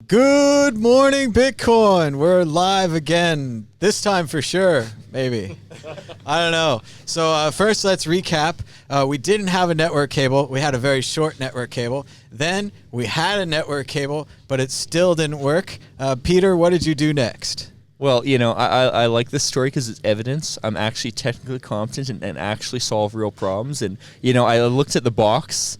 Good morning, Bitcoin. We're live again. This time for sure, maybe. I don't know. So first, let's recap. We didn't have a network cable. We had a very short network cable. Then we had a network cable, but it still didn't work. Peter, what did you do next? Well, you know, I like this story because it's evidence. I'm actually technically competent and actually solve real problems. And, you know, I looked at the box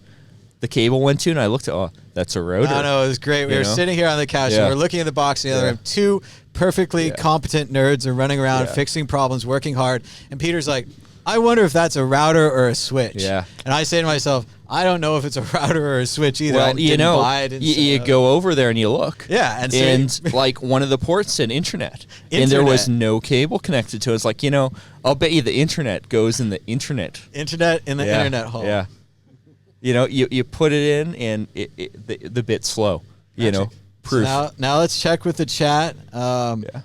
the cable went to, and I looked at, that's a router. I know, it was great. We were sitting here on the couch, and we're looking at the box in the other room. Two perfectly competent nerds are running around, fixing problems, working hard. And Peter's like, I wonder if that's a router or a switch. Yeah. And I say to myself, I don't know if it's a router or a switch either. Well, you know, you go over there and you look. Yeah. And like one of the ports said internet. And there was no cable connected to it. It's like, you know, I'll bet you the internet goes in the internet. Internet in the internet hole. Yeah. You know, you put it in and the bit's slow. You know, proof. So now let's check with the chat.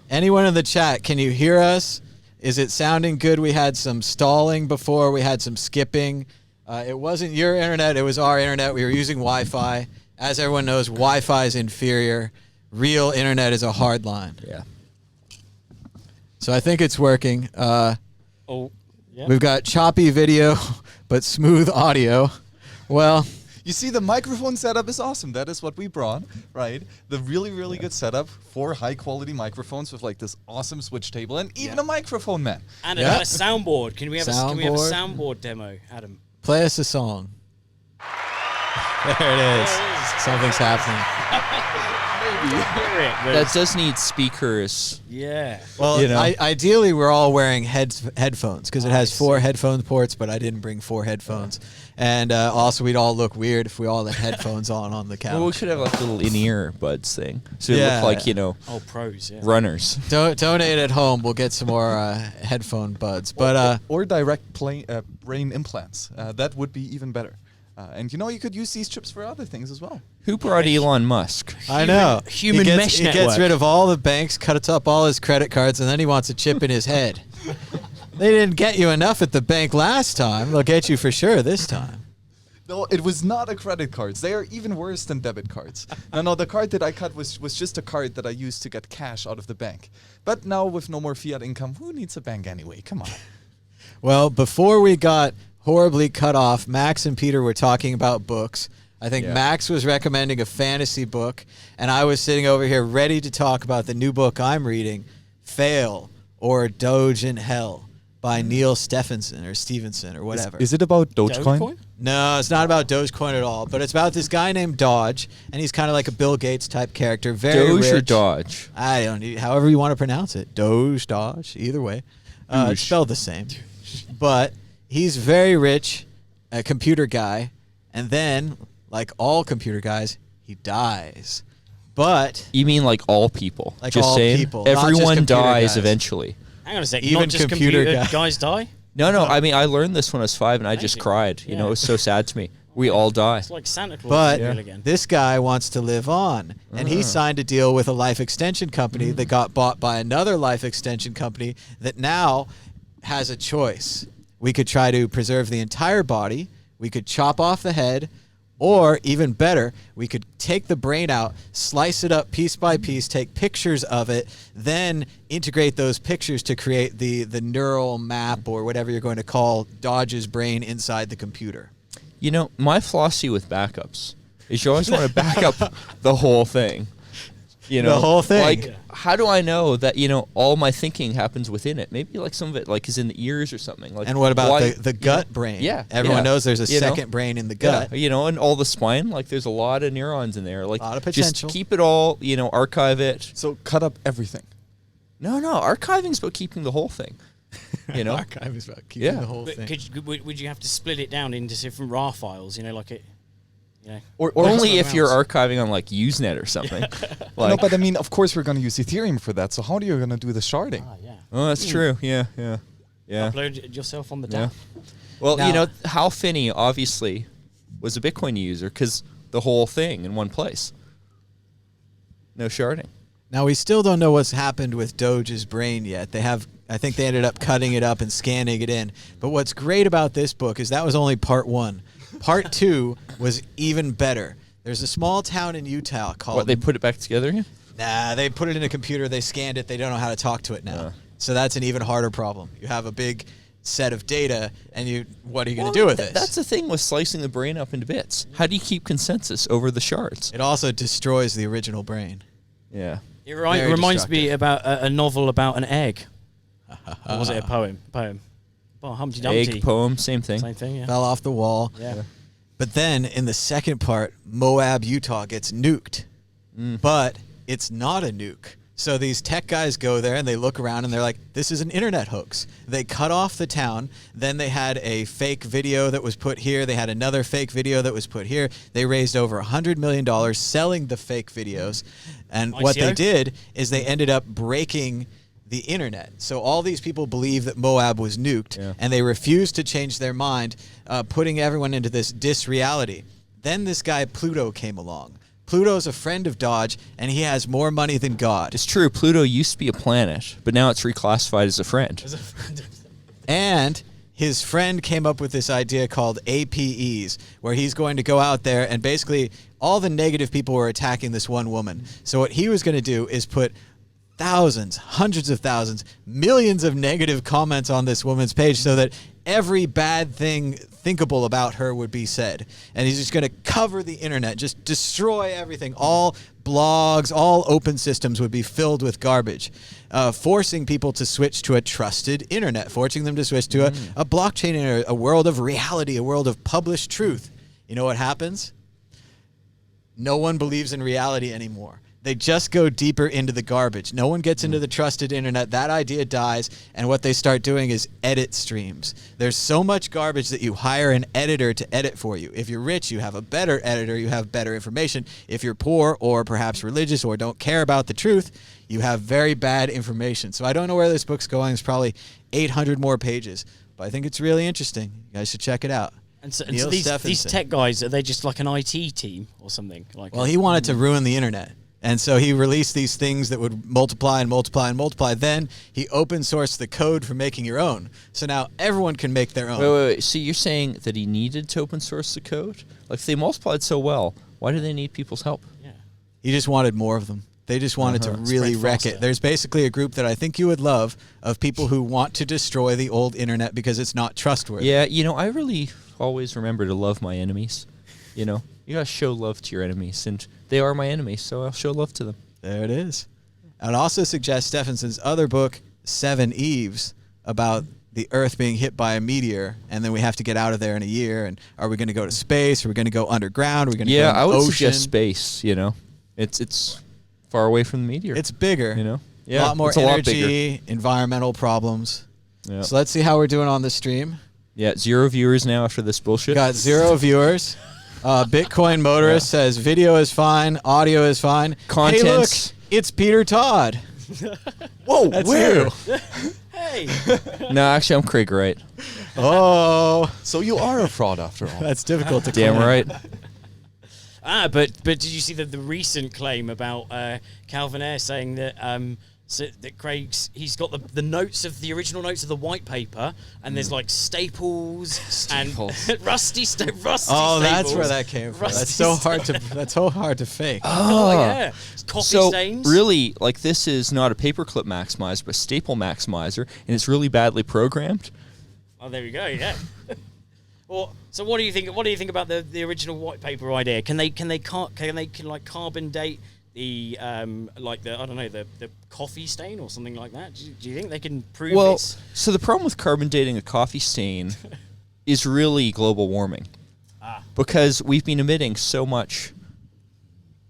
Anyone in the chat, can you hear us? Is it sounding good? We had some stalling before. We had some skipping. It wasn't your internet. It was our internet. We were using Wi-Fi. As everyone knows, Wi-Fi is inferior. Real internet is a hard line. Yeah. So I think it's working. We've got choppy video, but smooth audio. Well, you see, the microphone setup is awesome. That is what we brought, right? The really good setup for high-quality microphones with like this awesome switch table and even a microphone, man. And a soundboard. Can we have a soundboard demo, Adam? Play us a song. There it is. Something's happening. That does need speakers. Yeah. Well, you know. Ideally, we're all wearing headphones because it has 4 headphone ports, but I didn't bring 4 headphones. And also, we'd all look weird if we all had headphones on the couch. Well, we should have like a little in-ear buds thing. So it look like, you know, pros, runners. Donate at home. We'll get some more headphone buds. But or direct brain implants. That would be even better. And, you know, you could use these chips for other things as well. Who brought Elon Musk? I know. Human mesh network. He gets rid of all the banks, cuts up all his credit cards, and then he wants a chip in his head. They didn't get you enough at the bank last time. They'll get you for sure this time. No, it was not a credit cards. They are even worse than debit cards. No, the card that I cut was just a card that I used to get cash out of the bank. But now with no more fiat income, who needs a bank anyway? Come on. Well, before we got horribly cut off, Max and Peter were talking about books. I think Max was recommending a fantasy book, and I was sitting over here ready to talk about the new book I'm reading, Fail, or Doge in Hell, by Neil Stephenson or Stevenson or whatever. Is it about Dogecoin? No, it's not about Dogecoin at all, but it's about this guy named Dodge, and he's kind of like a Bill Gates type character. Very Doge rich. or Dodge? I don't know, however you want to pronounce it. Doge, Dodge, either way. It's spelled the same. But he's very rich, a computer guy, and then, like all computer guys, he dies. But you mean like all people? Like just all saying, people, not just everyone computer dies guys. Eventually. Hang on a second. Even Not just computer guys die? No. I mean, I learned this when I was 5, and I just cried. You know, it was so sad to me. We all die. It's like Santa Claus. But again. this guy wants to live on, and he signed a deal with a life extension company that got bought by another life extension company that now has a choice. We could try to preserve the entire body. We could chop off the head. Or, even better, we could take the brain out, slice it up piece by piece, take pictures of it, then integrate those pictures to create the neural map or whatever you're going to call Dodge's brain inside the computer. You know, my philosophy with backups is you always want to back up the whole thing. You know, the whole thing. Like, how do I know that, you know, all my thinking happens within it? Maybe like some of it like is in the ears or something. Like, and what about the gut brain? Yeah. Everyone knows there's a second brain in the gut. Yeah, you know, and all the spine, like there's a lot of neurons in there. Like, a lot of potential. Just keep it all, you know, archive it. So cut up everything. No, archiving's about keeping the whole thing. You know? Archive is about keeping the whole thing. Would you have to split it down into different RAR files, you know, like it... You know, or only if you're archiving on like Usenet or something. Like, no, but I mean, of course, we're going to use Ethereum for that. So how are you going to do the sharding? Oh, that's true. Yeah. Upload it yourself on the DApp. Well, now, you know, Hal Finney obviously was a Bitcoin user because the whole thing in one place. No sharding. Now, we still don't know what's happened with Doge's brain yet. I think they ended up cutting it up and scanning it in. But what's great about this book is that was only part 1. Part 2 was even better. There's a small town in Utah called. What, they put it back together again? Nah, they put it in a computer. They scanned it. They don't know how to talk to it now. So that's an even harder problem. You have a big set of data, and what are you going to do with it? That's the thing with slicing the brain up into bits. How do you keep consensus over the shards? It also destroys the original brain. Yeah. It Very reminds me destructive. about a novel about an egg. Or was it a poem? Well, Humpty Dumpty. Egg, poem, same thing. Same thing, yeah. Fell off the wall. Yeah. But then in the second part, Moab, Utah gets nuked. But it's not a nuke. So these tech guys go there and they look around and they're like, this is an internet hoax. They cut off the town. Then they had a fake video that was put here. They had another fake video that was put here. They raised over $100 million selling the fake videos. And what they ICO? did is they ended up breaking the internet. So all these people believe that Moab was nuked, and they refused to change their mind, putting everyone into this dis-reality. Then this guy Pluto came along. Pluto's a friend of Dodge, and he has more money than God. It's true. Pluto used to be a planet, but now it's reclassified as a friend. And his friend came up with this idea called APEs, where he's going to go out there and basically all the negative people were attacking this one woman. So what he was going to do is put thousands, hundreds of thousands, millions of negative comments on this woman's page so that every bad thing thinkable about her would be said. And he's just going to cover the internet, just destroy everything. All blogs, all open systems would be filled with garbage, forcing people to switch to a trusted internet, forcing them to switch to a blockchain internet, a world of reality, a world of published truth. You know what happens? No one believes in reality anymore. They just go deeper into the garbage. No one gets into the trusted internet. That idea dies, and what they start doing is edit streams. There's so much garbage that you hire an editor to edit for you. If you're rich, you have a better editor. You have better information. If you're poor or perhaps religious or don't care about the truth, you have very bad information. So I don't know where this book's going. It's probably 800 more pages, but I think it's really interesting. You guys should check it out. And so Neil these Stephenson. tech guys, are they just like an IT team or something? Like Well, he wanted to ruin the internet. And so he released these things that would multiply and multiply and multiply. Then he open sourced the code for making your own. So now everyone can make their own. Wait. So you're saying that he needed to open source the code? Like, if they multiplied so well, why do they need people's help? Yeah. He just wanted more of them. They just wanted to really Spread wreck faster. it. There's basically a group that I think you would love of people who want to destroy the old internet because it's not trustworthy. Yeah, I really always remember to love my enemies. You gotta show love to your enemies, and they are my enemies, so I'll show love to them. There it is. I'd also suggest Stephenson's other book, Seven Eves, about the Earth being hit by a meteor, and then we have to get out of there in a year. And are we going to go to space? Are we going to go underground? Are we going to go in I would ocean? suggest space. It's far away from the meteor. It's bigger. Yeah, a lot more it's a lot bigger. energy, environmental problems. Yeah. So let's see how we're doing on the stream. Yeah, 0 viewers now after this bullshit. Got 0 viewers. Bitcoin Motorist says video is fine, audio is fine. Hey, look, Contents. it's Peter Todd. Whoa, That's where? you. Hey. No, actually, I'm Craig Wright. Oh, So you are a fraud after all. that's difficult to Damn claim. right. But did you see the recent claim about Calvin Ayre saying that that he's got the notes of the original notes of the white paper, and there's like staples and rusty Oh, staples. that's where that came from. Rusty That's so hard to fake. Oh, yeah. Coffee So stains. really, like, this is not a paperclip maximizer, but staple maximizer, and it's really badly programmed. Oh, there we go. Yeah. Well, so what do you think? What do you think about the original white paper idea? Can they carbon date the the coffee stain or something like that? Do you think they can prove Well, it's so the problem with carbon dating a coffee stain is really global warming, because we've been emitting so much,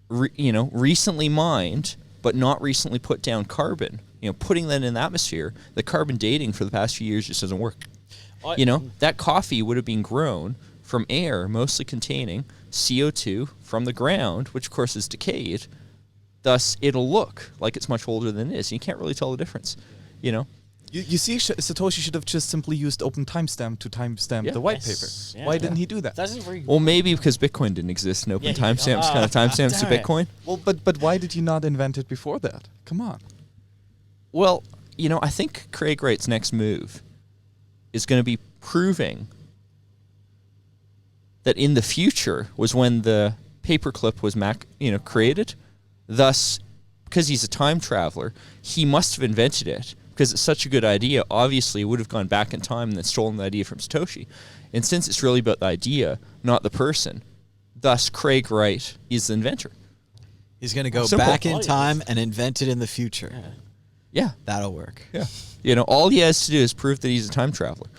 recently mined but not recently put down carbon. Putting that in the atmosphere, the carbon dating for the past few years just doesn't work. That coffee would have been grown from air mostly containing CO2 from the ground, which of course is decayed. Thus, it'll look like it's much older than it is. You can't really tell the difference, You see, Satoshi should have just simply used open timestamp to timestamp the white paper. Yeah. Why didn't he do that? That's very Well, maybe because Bitcoin didn't exist and open Yeah, timestamps kind of timestamps to damn it. Bitcoin. Well, but why did he not invent it before that? Come on. Well, I think Craig Wright's next move is going to be proving that in the future was when the paperclip was created. Thus, because he's a time traveler, he must have invented it because it's such a good idea. Obviously, it would have gone back in time and then stolen the idea from Satoshi. And since it's really about the idea, not the person, thus Craig Wright is the inventor. He's going to go Simple. back in time and invent it in the future. Yeah. That'll work. Yeah. All he has to do is prove that he's a time traveler.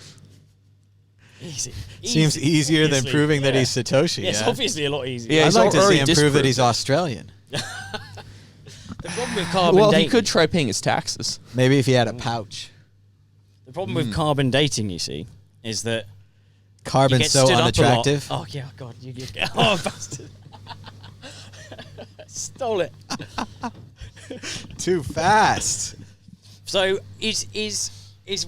Easy. Seems easier than Obviously, proving that yeah. he's Satoshi. It's yeah? obviously a lot easier. Yeah, I'd he's like to see already him prove that disproved he's it. Australian. The problem with carbon Well, dating. he could try paying his taxes. Maybe if he had a pouch. The problem with carbon dating, you see, is that you Carbon's get so stood up a lot. unattractive. Oh yeah, God, you get oh bastard. Stole it. Too fast. So is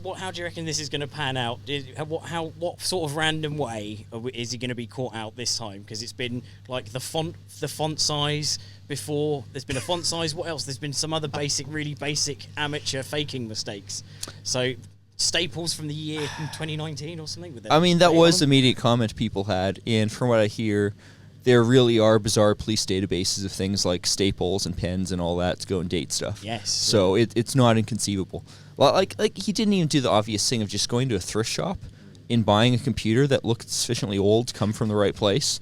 what? How do you reckon this is going to pan out? What sort of random way is he going to be caught out this time? Because it's been like the font size before. There's been a font size. What else? There's been some other really basic amateur faking mistakes. So staples from the year 2019 or something. With I mean, that date was the on them? immediate comment people had, and from what I hear, there really are bizarre police databases of things like staples and pens and all that to go and date stuff. Yes. So it's not inconceivable. Well, like he didn't even do the obvious thing of just going to a thrift shop and buying a computer that looked sufficiently old to come from the right place.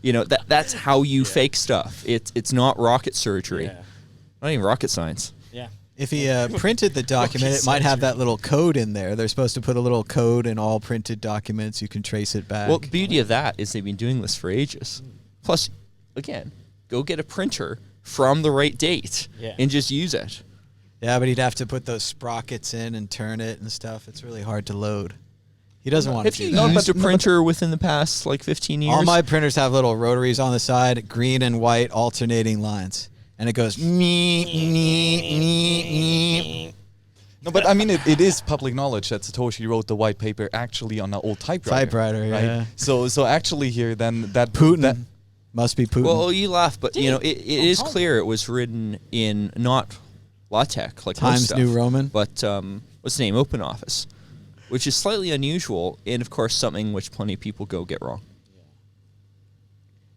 That's how you fake stuff. It's not rocket surgery. Yeah. Not even rocket science. Yeah. If he printed the document, it might have that little code in there. They're supposed to put a little code in all printed documents. You can trace it back. Well, the beauty of that is they've been doing this for ages. Plus, again, go get a printer from the right date and just use it. Yeah, but he'd have to put those sprockets in and turn it and stuff. It's really hard to load. He doesn't want Have to you do that. used a printer within the past 15 years? All my printers have little rotaries on the side, green and white alternating lines. And it goes me. No, but I mean, it is public knowledge that Satoshi wrote the white paper actually on an old typewriter. Typewriter, right? yeah. So actually here, then that Putin. that- Must be Putin. Well, you laugh, but Did it is clear it was written in not LaTeX like most Times stuff, New Roman. but what's the name? OpenOffice, which is slightly unusual, and of course something which plenty of people get wrong.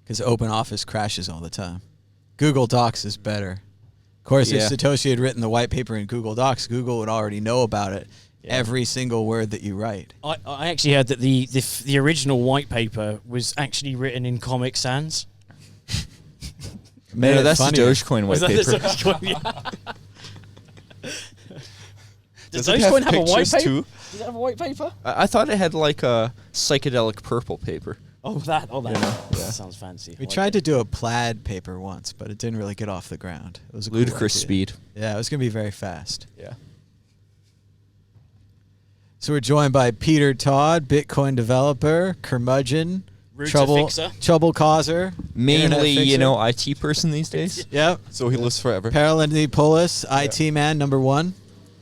Because Open Office crashes all the time. Google Docs is better. Of course, Yeah. if Satoshi had written the white paper in Google Docs, Google would already know about it. Every single word that you write. I actually heard that the original white paper was actually written in Comic Sans. Made No, it that's funnier. the Dogecoin white Was that the paper. Dogecoin? Yeah. Does Does it have Dogecoin have a white pictures paper? too? Does it have a white paper? I thought it had like a psychedelic purple paper. Oh, that. Oh, that. Yeah. That sounds fancy. We tried to do a plaid paper once, but it didn't really get off the ground. It was a cool Ludicrous idea. speed. Yeah, it was going to be very fast. Yeah. So we're joined by Peter Todd, Bitcoin developer, curmudgeon, Router fixer. trouble causer, Mainly, internet fixer. IT person these days. Yep. So he lives forever. Paralympiopoulos, IT man #1,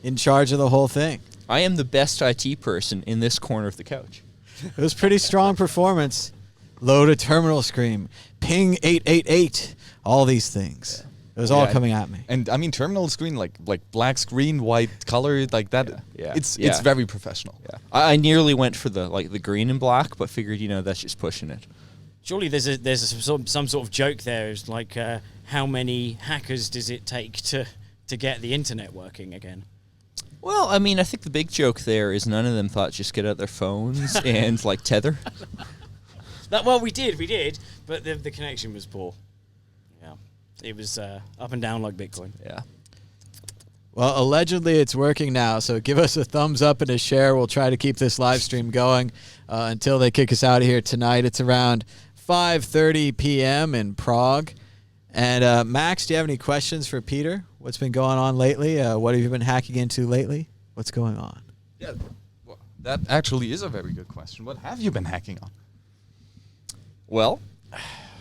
in charge of the whole thing. I am the best IT person in this corner of the couch. It was pretty strong performance. Load a terminal screen, ping 888, all these things. It was all Yeah, coming at me. And I mean, terminal screen like black screen, white color, like that. Yeah. It's Yeah. very professional. Yeah. I nearly went for the green and black, but figured that's just pushing it. Surely there's some sort of joke there. It's like how many hackers does it take to get the internet working again? Well, I mean, I think the big joke there is none of them thought just get out their phones and tether. We did, but the connection was poor. Yeah, it was up and down like Bitcoin. Yeah. Well, allegedly it's working now, so give us a thumbs up and a share. We'll try to keep this live stream going until they kick us out of here tonight. It's around 5:30 p.m. in Prague. And Max, do you have any questions for Peter? What's been going on lately? What have you been hacking into lately? What's going on? Yeah. Well, that actually is a very good question. What have you been hacking on? Well,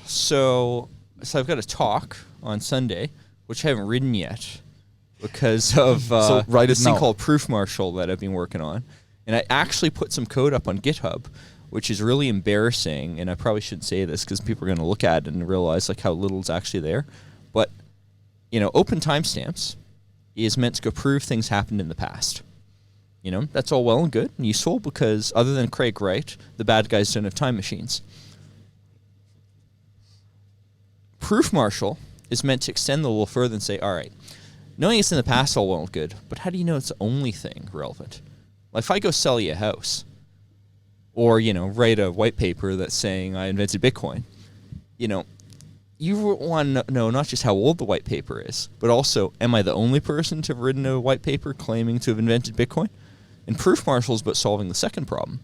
so I've got a talk on Sunday, which I haven't written yet because of So write it this thing now. called Proof Marshal that I've been working on. And I actually put some code up on GitHub, which is really embarrassing. And I probably shouldn't say this because people are going to look at it and realize how little is actually there. But, open timestamps is meant to go prove things happened in the past. That's all well and good and useful because other than Craig Wright, the bad guys don't have time machines. Proof marshal is meant to extend the a little further and say, all right, knowing it's in the past all well and good, but how do you know it's the only thing relevant? Like if I go sell you a house, or, write a white paper that's saying I invented Bitcoin, you want to know not just how old the white paper is, but also, am I the only person to have written a white paper claiming to have invented Bitcoin? And proof marshal is about solving the second problem.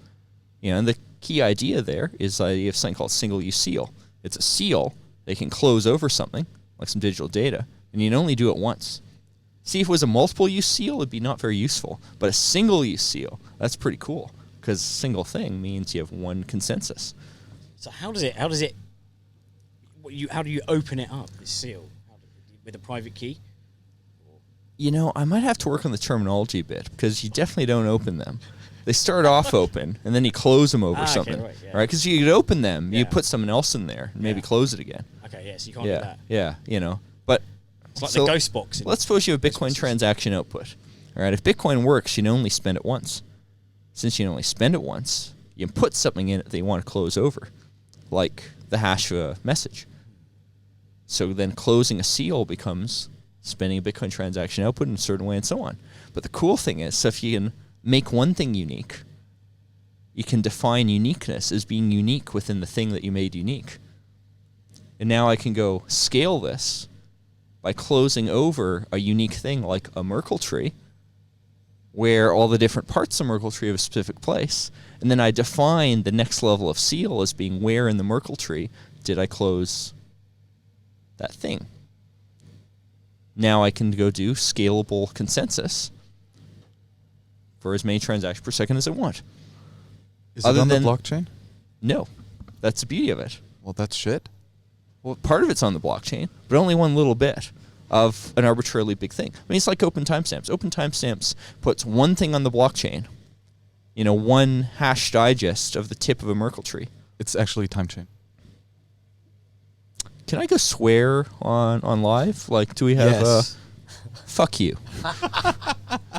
And the key idea there is the idea of something called single-use seal. It's a seal that can close over something, like some digital data, and you can only do it once. See, if it was a multiple-use seal, it'd be not very useful. But a single-use seal, that's pretty cool, because a single thing means you have one consensus. So how do you open it up, this seal? With a private key? I might have to work on the terminology a bit, because you definitely don't open them. They start off open, and then you close them over something. Okay, right? Right? Because you could open them, you Yeah. put something else in there, and maybe close it again. Okay, yeah, so you can't do that. Yeah, But It's like the ghost box. Let's suppose you have a Bitcoin transaction output. All right, if Bitcoin works, you can only spend it once. Since you can only spend it once, you can put something in it that you want to close over, like the hash of a message. So then closing a seal becomes spending a Bitcoin transaction output in a certain way and so on. But the cool thing is, so if you can make one thing unique, you can define uniqueness as being unique within the thing that you made unique. And now I can go scale this by closing over a unique thing like a Merkle tree, where all the different parts of Merkle tree have a specific place. And then I define the next level of seal as being where in the Merkle tree did I close that thing. Now I can go do scalable consensus for as many transactions per second as I want. Is it on the blockchain? No. That's the beauty of it. Well, that's shit. Well, part of it's on the blockchain, but only one little bit of an arbitrarily big thing. I mean, it's like open timestamps. Open timestamps puts one thing on the blockchain, one hash digest of the tip of a Merkle tree. It's actually time chain. Can I go swear on live? Like, do we have Yes. fuck you.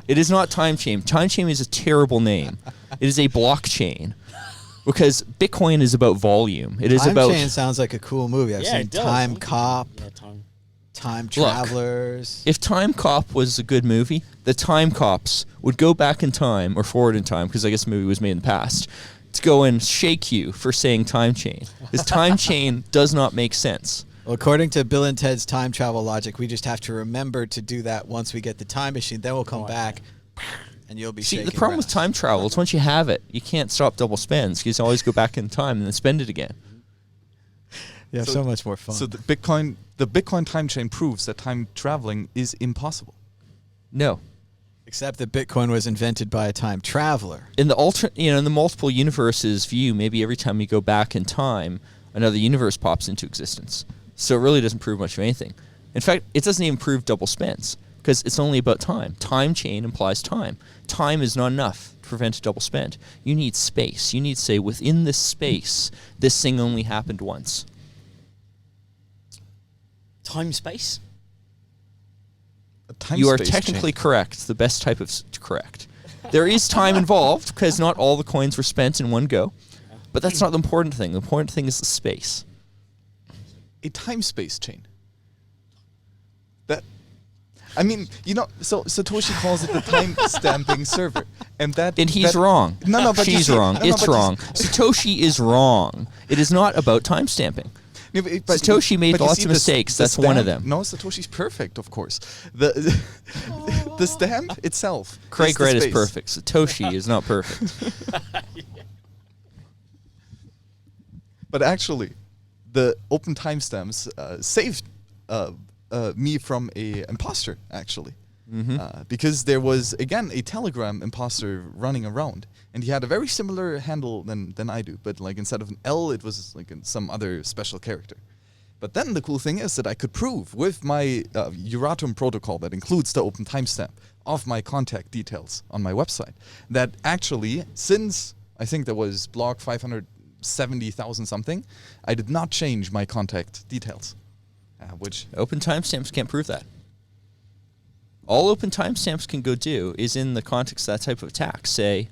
It is not time chain. Time chain is a terrible name. It is a blockchain. Because Bitcoin is about volume. It is Time about Chain sounds like a cool movie. I've Yeah, seen it does. Time Cop, Yeah, time. Time Travelers. If Time Cop was a good movie, the Time Cops would go back in time, or forward in time, because I guess the movie was made in the past, to go and shake you for saying time chain. This time chain does not make sense. Well, according to Bill and Ted's time travel logic, we just have to remember to do that once we get the time machine. Then we'll come back, and you'll be See, shaking the problem with grass. time travel is once you have it, you can't stop double spends. You can always go back in time and then spend it again. You have so much more fun. So the Bitcoin time chain proves that time traveling is impossible. No. Except that Bitcoin was invented by a time traveler. In the in the multiple universes view, maybe every time you go back in time, another universe pops into existence. So it really doesn't prove much of anything. In fact, it doesn't even prove double spends because it's only about time. Time chain implies time. Time is not enough to prevent a double spend. You need space. You need to say within this space, this thing only happened once. Time space? A time You are space technically chain. correct. The best type of correct. There is time involved because not all the coins were spent in one go. But that's not the important thing. The important thing is the space. A time space chain. That, I mean, so Satoshi calls it the time stamping server, and He's wrong. No, but you she's see- wrong. no, no, It's but you wrong. see- Satoshi is wrong. It is not about time stamping. No, but Satoshi made but you lots see of the mistakes. the That's one of stamp- them. No, Satoshi's perfect, of course. The stamp itself. Craig the Wright is space. perfect. Satoshi is not perfect. But actually, the open timestamps saved me from a imposter, actually. Because there was, again, a Telegram imposter running around. And he had a very similar handle than I do. But like instead of an L, it was like some other special character. But then the cool thing is that I could prove with my Euratom protocol that includes the open timestamp of my contact details on my website that actually, since I think there was block 570,000 something, I did not change my contact details, which Open timestamps can't prove that. All open timestamps can go do is in the context of that type of attack say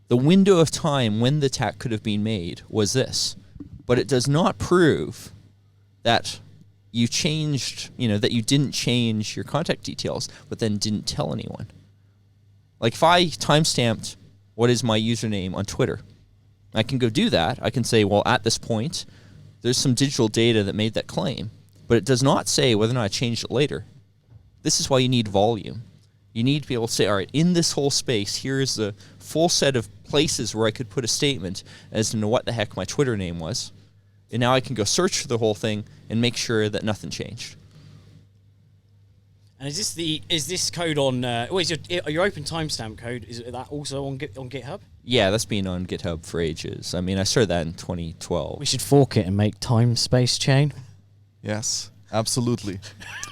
the window of time when the attack could have been made was this. But it does not prove that you changed, that you didn't change your contact details, but then didn't tell anyone. Like if I timestamped what is my username on Twitter, I can go do that. I can say, well, at this point, there's some digital data that made that claim, but it does not say whether or not I changed it later. This is why you need volume. You need to be able to say, all right, in this whole space, here's the full set of places where I could put a statement as to know what the heck my Twitter name was. And now I can go search for the whole thing and make sure that nothing changed. And is this code on? Is your open timestamp code? Is that also on GitHub? Yeah, that's been on GitHub for ages. I mean, I started that in 2012. We should fork it and make time space chain. Yes, absolutely.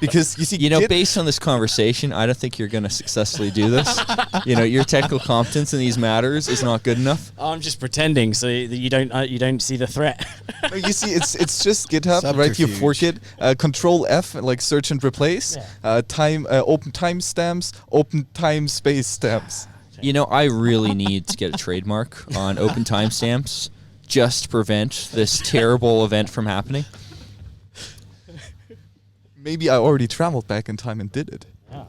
Because you see, based on this conversation, I don't think you're going to successfully do this. Your technical competence in these matters is not good enough. I'm just pretending so that you don't see the threat. No, you see, it's just GitHub, right? You fork it, Control F, like search and replace, open timestamps, open time space stamps. I really need to get a trademark on open timestamps just to prevent this terrible event from happening. Maybe I already traveled back in time and did it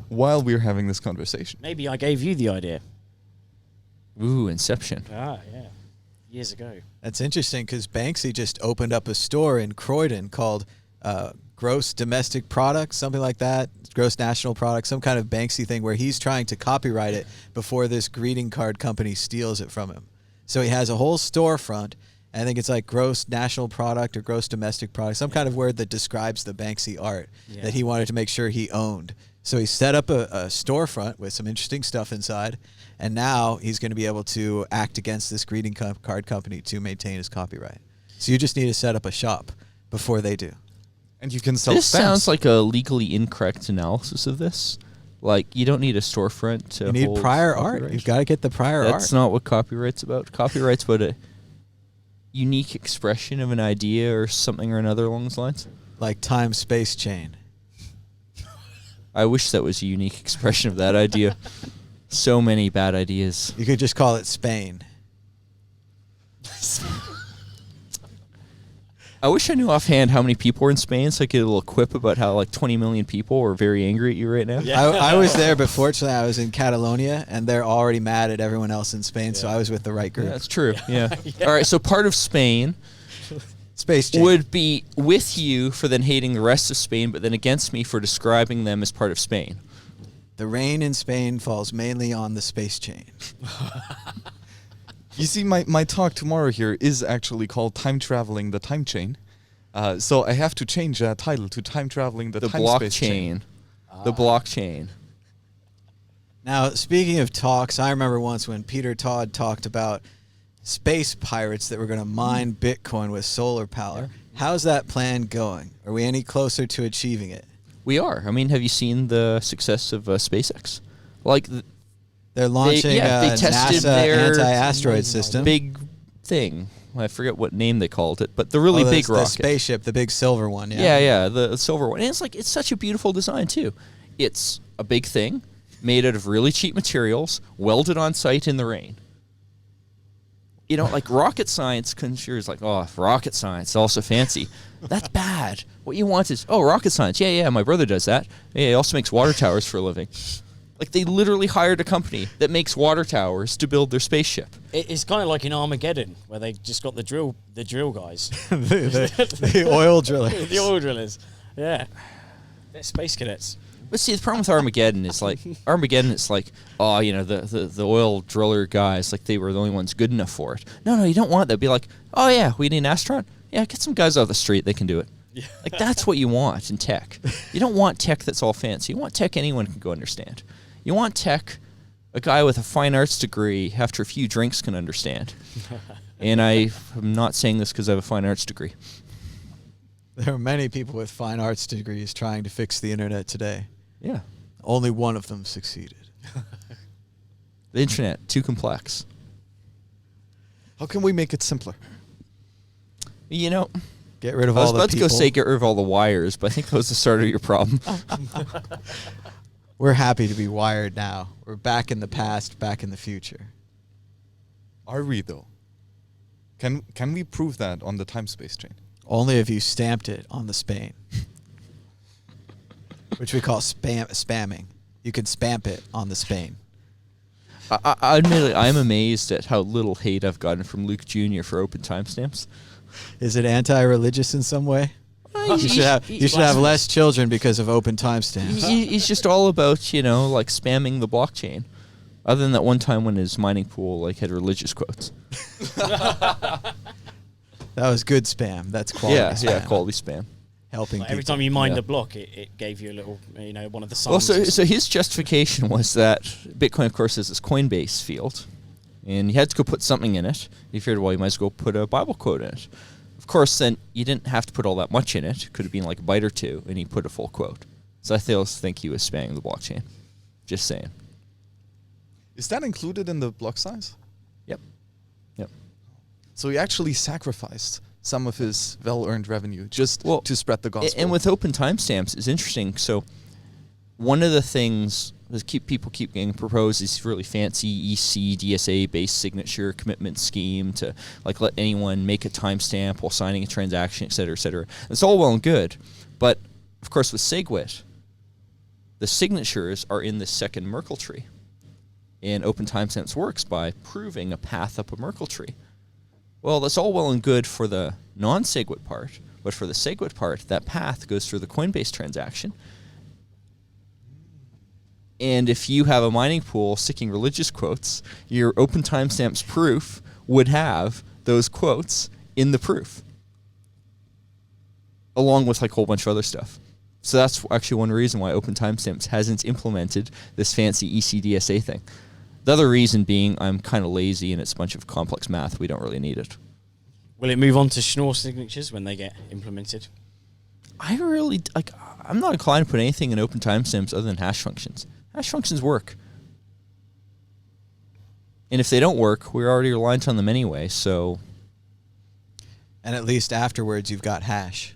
while we were having this conversation. Maybe I gave you the idea. Ooh, Inception. Yeah. Years ago. That's interesting because Banksy just opened up a store in Croydon called Gross Domestic Products, something like that. Gross National Products, some kind of Banksy thing where he's trying to copyright it before this greeting card company steals it from him. So he has a whole storefront. I think it's like gross national product or gross domestic product, some kind of word that describes the Banksy art that he wanted to make sure he owned. So he set up a storefront with some interesting stuff inside, and now he's going to be able to act against this greeting card company to maintain his copyright. So you just need to set up a shop before they do. And you can sell This stamps. sounds like a legally incorrect analysis of this. Like, you don't need a storefront to You need hold prior art. copyright. You've got to get the prior art. That's not what copyright's about. Copyright's about a unique expression of an idea or something or another along those lines. Like time space chain. I wish that was a unique expression of that idea. So many bad ideas. You could just call it Spain. I wish I knew offhand how many people were in Spain so I could get a little quip about how like 20 million people are very angry at you right now. Yeah. I was there, but fortunately I was in Catalonia, and they're already mad at everyone else in Spain, so I was with the right group. Yeah, that's true. Yeah. All right, so part of Spain Space chain. would be with you for then hating the rest of Spain, but then against me for describing them as part of Spain. The rain in Spain falls mainly on the space chain. You see, my talk tomorrow here is actually called Time Traveling the Time Chain. So I have to change that title to Time Traveling the Time Space Chain. The blockchain. Now, speaking of talks, I remember once when Peter Todd talked about space pirates that were going to mine Bitcoin with solar power. How's that plan going? Are we any closer to achieving it? We are. I mean, have you seen the success of SpaceX? Like, They're launching they a tested NASA their anti-asteroid system. big thing. I forget what name they called it, but the really big the rocket. spaceship, the big silver one. Yeah, the silver one. And it's such a beautiful design too. It's a big thing made out of really cheap materials, welded on site in the rain. Like rocket science, is like, oh, rocket science, also fancy. That's bad. What you want is, rocket science. Yeah, my brother does that. Yeah, he also makes water towers for a living. Like, they literally hired a company that makes water towers to build their spaceship. It's kind of like in Armageddon, where they just got the drill guys, the oil drillers. the oil drillers. Yeah, they're space cadets. But see, the problem with Armageddon is like, the oil driller guys, like they were the only ones good enough for it. No, you don't want that. Be like, oh yeah, we need an astronaut. Yeah, get some guys off the street, they can do it. Yeah. Like, that's what you want in tech. You don't want tech that's all fancy. You want tech anyone can go understand. You want tech a guy with a fine arts degree after a few drinks can understand. And I am not saying this because I have a fine arts degree. There are many people with fine arts degrees trying to fix the internet today. Yeah. Only one of them succeeded. The internet, too complex. How can we make it simpler? Get rid of I was all the about to people. go say get rid of all the wires, but I think that was the start of your problem. We're happy to be wired now. We're back in the past, back in the future. Are we, though? Can we prove that on the time space chain? Only if you stamped it on the Spain, which we call spamming. You can spam it on the Spain. I admit I'm amazed at how little hate I've gotten from Luke Jr. for open timestamps. Is it anti-religious in some way? You should have less children because of open timestamps. He's just all about, like spamming the blockchain. Other than that one time when his mining pool like had religious quotes. That was good spam. That's quality spam. Yeah, quality spam. Helping Like every people. time you mined Yeah. a block, it gave you a little, one of the Well, songs. so his justification was that Bitcoin, of course, has this Coinbase field, and you had to go put something in it. He figured, well, you might as well put a Bible quote in it. Of course, then you didn't have to put all that much in it. Could have been like a byte or two, and he put a full quote. So I think he was spamming the blockchain. Just saying. Is that included in the block size? Yep. So he actually sacrificed some of his well-earned revenue just to spread the gospel. And with open timestamps, it's interesting. So one of the things that people keep getting proposed is really fancy EC, DSA-based signature commitment scheme to like let anyone make a timestamp while signing a transaction, et cetera, et cetera. It's all well and good. But, of course, with SegWit, the signatures are in the second Merkle tree. And open timestamps works by proving a path up a Merkle tree. Well, that's all well and good for the non-SegWit part, but for the SegWit part, that path goes through the Coinbase transaction. And if you have a mining pool sticking religious quotes, your open timestamps proof would have those quotes in the proof, along with like a whole bunch of other stuff. So that's actually one reason why open timestamps hasn't implemented this fancy ECDSA thing. The other reason being I'm kind of lazy and it's a bunch of complex math. We don't really need it. Will it move on to Schnorr signatures when they get implemented? I'm not inclined to put anything in open timestamps other than hash functions. Hash functions work. And if they don't work, we're already reliant on them anyway, so... And at least afterwards, you've got hash.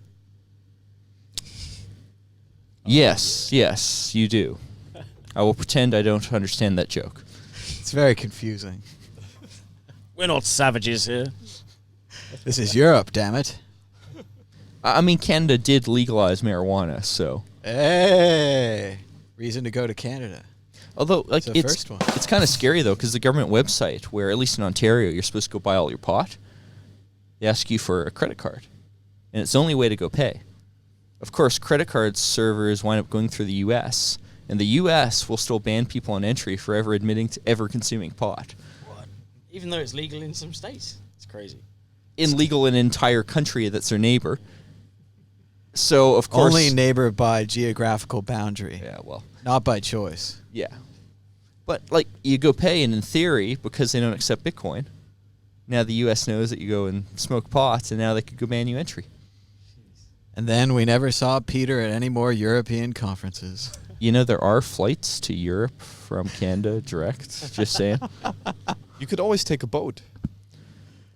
Yes, you do. I will pretend I don't understand that joke. It's very confusing. We're not savages here. This is Europe, damn it. I mean, Canada did legalize marijuana, so... Hey! Reason to go to Canada. Although, like, It's the first one. it's kind of scary, though, because the government website, where at least in Ontario, you're supposed to go buy all your pot, they ask you for a credit card. And it's the only way to go pay. Of course, credit card servers wind up going through the U.S., and the U.S. will still ban people on entry for ever admitting to ever consuming pot. What? Even though it's legal in some states. It's crazy. Illegal in an entire country that's their neighbor. So, of course... Only neighbor by geographical boundary. Yeah, well... Not by choice. Yeah. But, like, you go pay, and in theory, because they don't accept Bitcoin, now the U.S. knows that you go and smoke pots, and now they could go ban you entry. And then we never saw Peter at any more European conferences. You know, there are flights to Europe from Canada direct, just saying. You could always take a boat.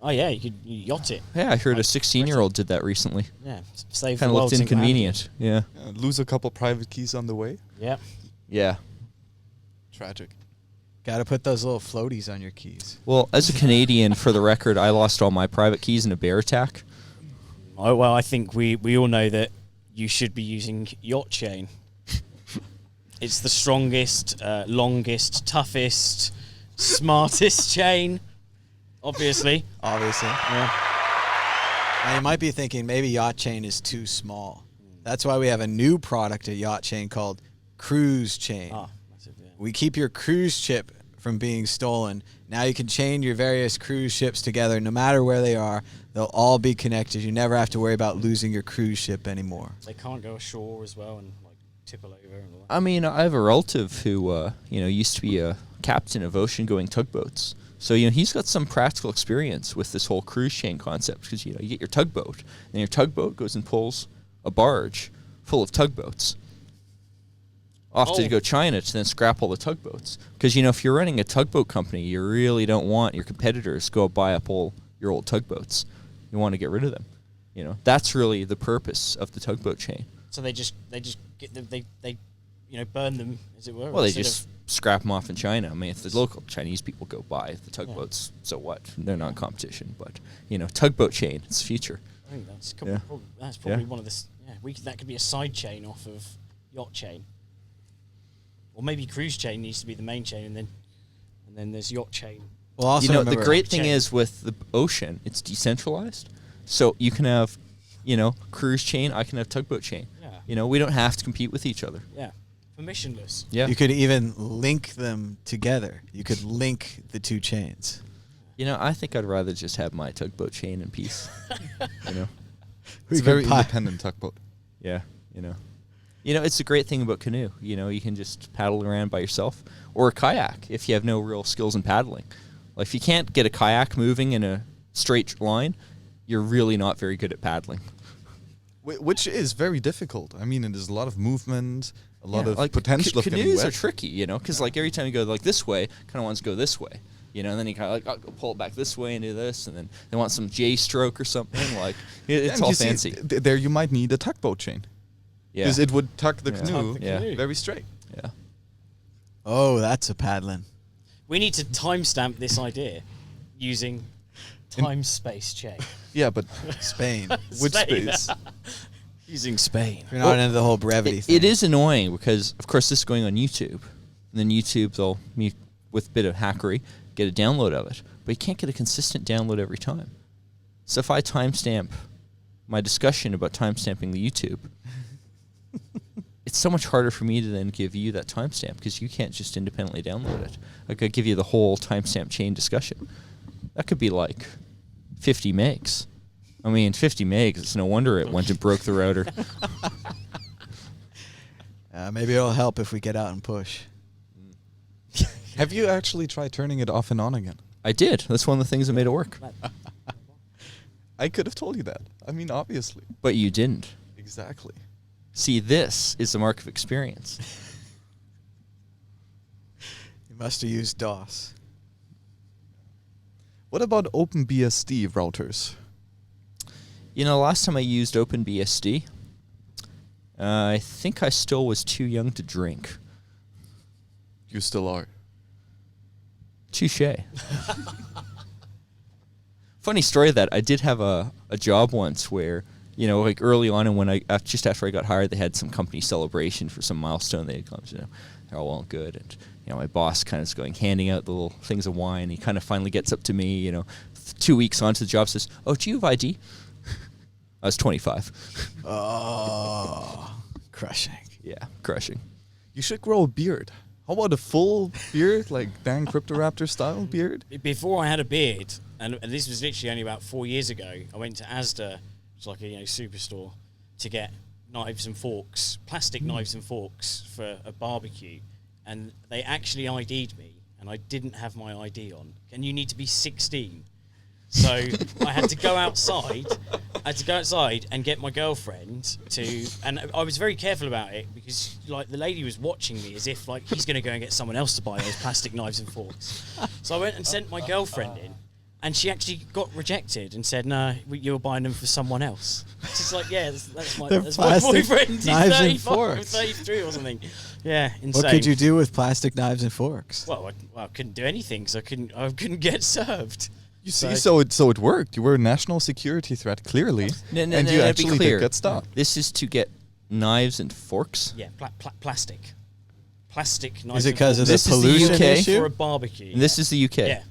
Oh, yeah, you could yacht it. Yeah, I heard a 16-year-old did that recently. Yeah, save Kind the of world. looked inconvenient. Yeah. Lose a couple private keys on the way. Yeah. Yeah. Tragic. Got to put those little floaties on your keys. Well, as a Canadian, for the record, I lost all my private keys in a bear attack. Oh, well, I think we all know that you should be using Yacht Chain. It's the strongest, longest, toughest, smartest chain, obviously. Obviously. Yeah. Now you might be thinking maybe Yacht Chain is too small. That's why we have a new product at Yacht Chain called Cruise Chain. Ah, that's it, yeah. We keep your cruise ship from being stolen. Now you can chain your various cruise ships together no matter where they are. They'll all be connected. You never have to worry about losing your cruise ship anymore. They can't go ashore as well and like tipple over and all that. I mean, I have a relative who, used to be a captain of ocean-going tugboats. So, he's got some practical experience with this whole cruise chain concept because, you get your tugboat, and your tugboat goes and pulls a barge full of tugboats off to Oh. go China to then scrap all the tugboats. Because, if you're running a tugboat company, you really don't want your competitors to go buy up all your old tugboats. You want to get rid of them. That's really the purpose of the tugboat chain. So they just get them, they burn them, as it were. Well, they instead just scrap them off in China. I mean, if the local Chinese people go buy the tugboats, so what? They're not in competition. But, tugboat chain, it's the future. I think that's Yeah. probably one of the that could be a side chain off of yacht chain, or maybe cruise chain needs to be the main chain, and then there's yacht chain. Well, also You know, the remember- great thing chain. is with the ocean, it's decentralized. So you can have, cruise chain. I can have tugboat chain. Yeah. We don't have to compete with each other. Yeah, permissionless. Yeah. You could even link them together. You could link the two chains. I think I'd rather just have my tugboat chain in peace. It's a very independent tugboat. Yeah. It's a great thing about canoe. You can just paddle around by yourself, or a kayak if you have no real skills in paddling. Like if you can't get a kayak moving in a straight line, you're really not very good at paddling. Which is very difficult. I mean, there's a lot of movement, a lot of like potential of getting canoes wet. are tricky, because like every time you go like this way, kind of wants to go this way, and then you kind of like pull it back this way and do this, and then they want some J stroke or something. Like it's And all you see, fancy. there you might need a tugboat chain. Yeah, Because it would tuck the Yeah. canoe Tuck the Yeah. canoe. very straight. yeah. Oh, that's a paddling. We need to timestamp this idea using time-space chain. Yeah, but Spain. with Spain. space. Using Spain. You're not into the whole brevity thing. It is annoying because, of course, this is going on YouTube, and then YouTube they'll with a bit of hackery get a download of it, but you can't get a consistent download every time. So if I timestamp my discussion about timestamping the YouTube, it's so much harder for me to then give you that timestamp because you can't just independently download it. I could give you the whole timestamp chain discussion. That could be like 50 megs. I mean, 50 megs, it's no wonder it went and broke the router. Maybe it'll help if we get out and push. Have you actually tried turning it off and on again? I did. That's one of the things that made it work. I could have told you that. I mean, obviously. But you didn't. Exactly. See, this is the mark of experience. You must have used DOS. What about OpenBSD routers? Last time I used OpenBSD, I think I still was too young to drink. You still are. Touche. Funny story of that. I did have a job once where, like early on, and when just after I got hired, they had some company celebration for some milestone they had come to. They're all well and good, and my boss kind of is handing out the little things of wine. He kind of finally gets up to me, 2 weeks onto the job, says, "Oh, do you have ID?" I was 25. Oh, crushing. Yeah, crushing. You should grow a beard. How about a full beard, like Dan Cryptoraptor style beard? Before I had a beard, and this was literally only about 4 years ago, I went to Asda, it's like a superstore, to get knives and forks, plastic knives and forks for a barbecue, and they actually ID'd me, and I didn't have my ID on. And you need to be 16. So I had to go outside. And get my girlfriend to, and I was very careful about it because the lady was watching me as if he's going to go and get someone else to buy those plastic knives and forks. So I went and sent my girlfriend in, and she actually got rejected and said, "No, you were buying them for someone else." She's like, "Yeah, that's my plastic boyfriend. He's knives and 35 or forks. 33 or something." Yeah, insane. What could you do with plastic knives and forks? Well, I couldn't do anything because I couldn't get served. You see, so it worked. You were a national security threat, clearly, and you be actually clear. did get stopped. This is to get knives and forks. Yeah, plastic knives. Is it because of the This is the pollution UK? issue? for a barbecue? And this is the UK. yeah.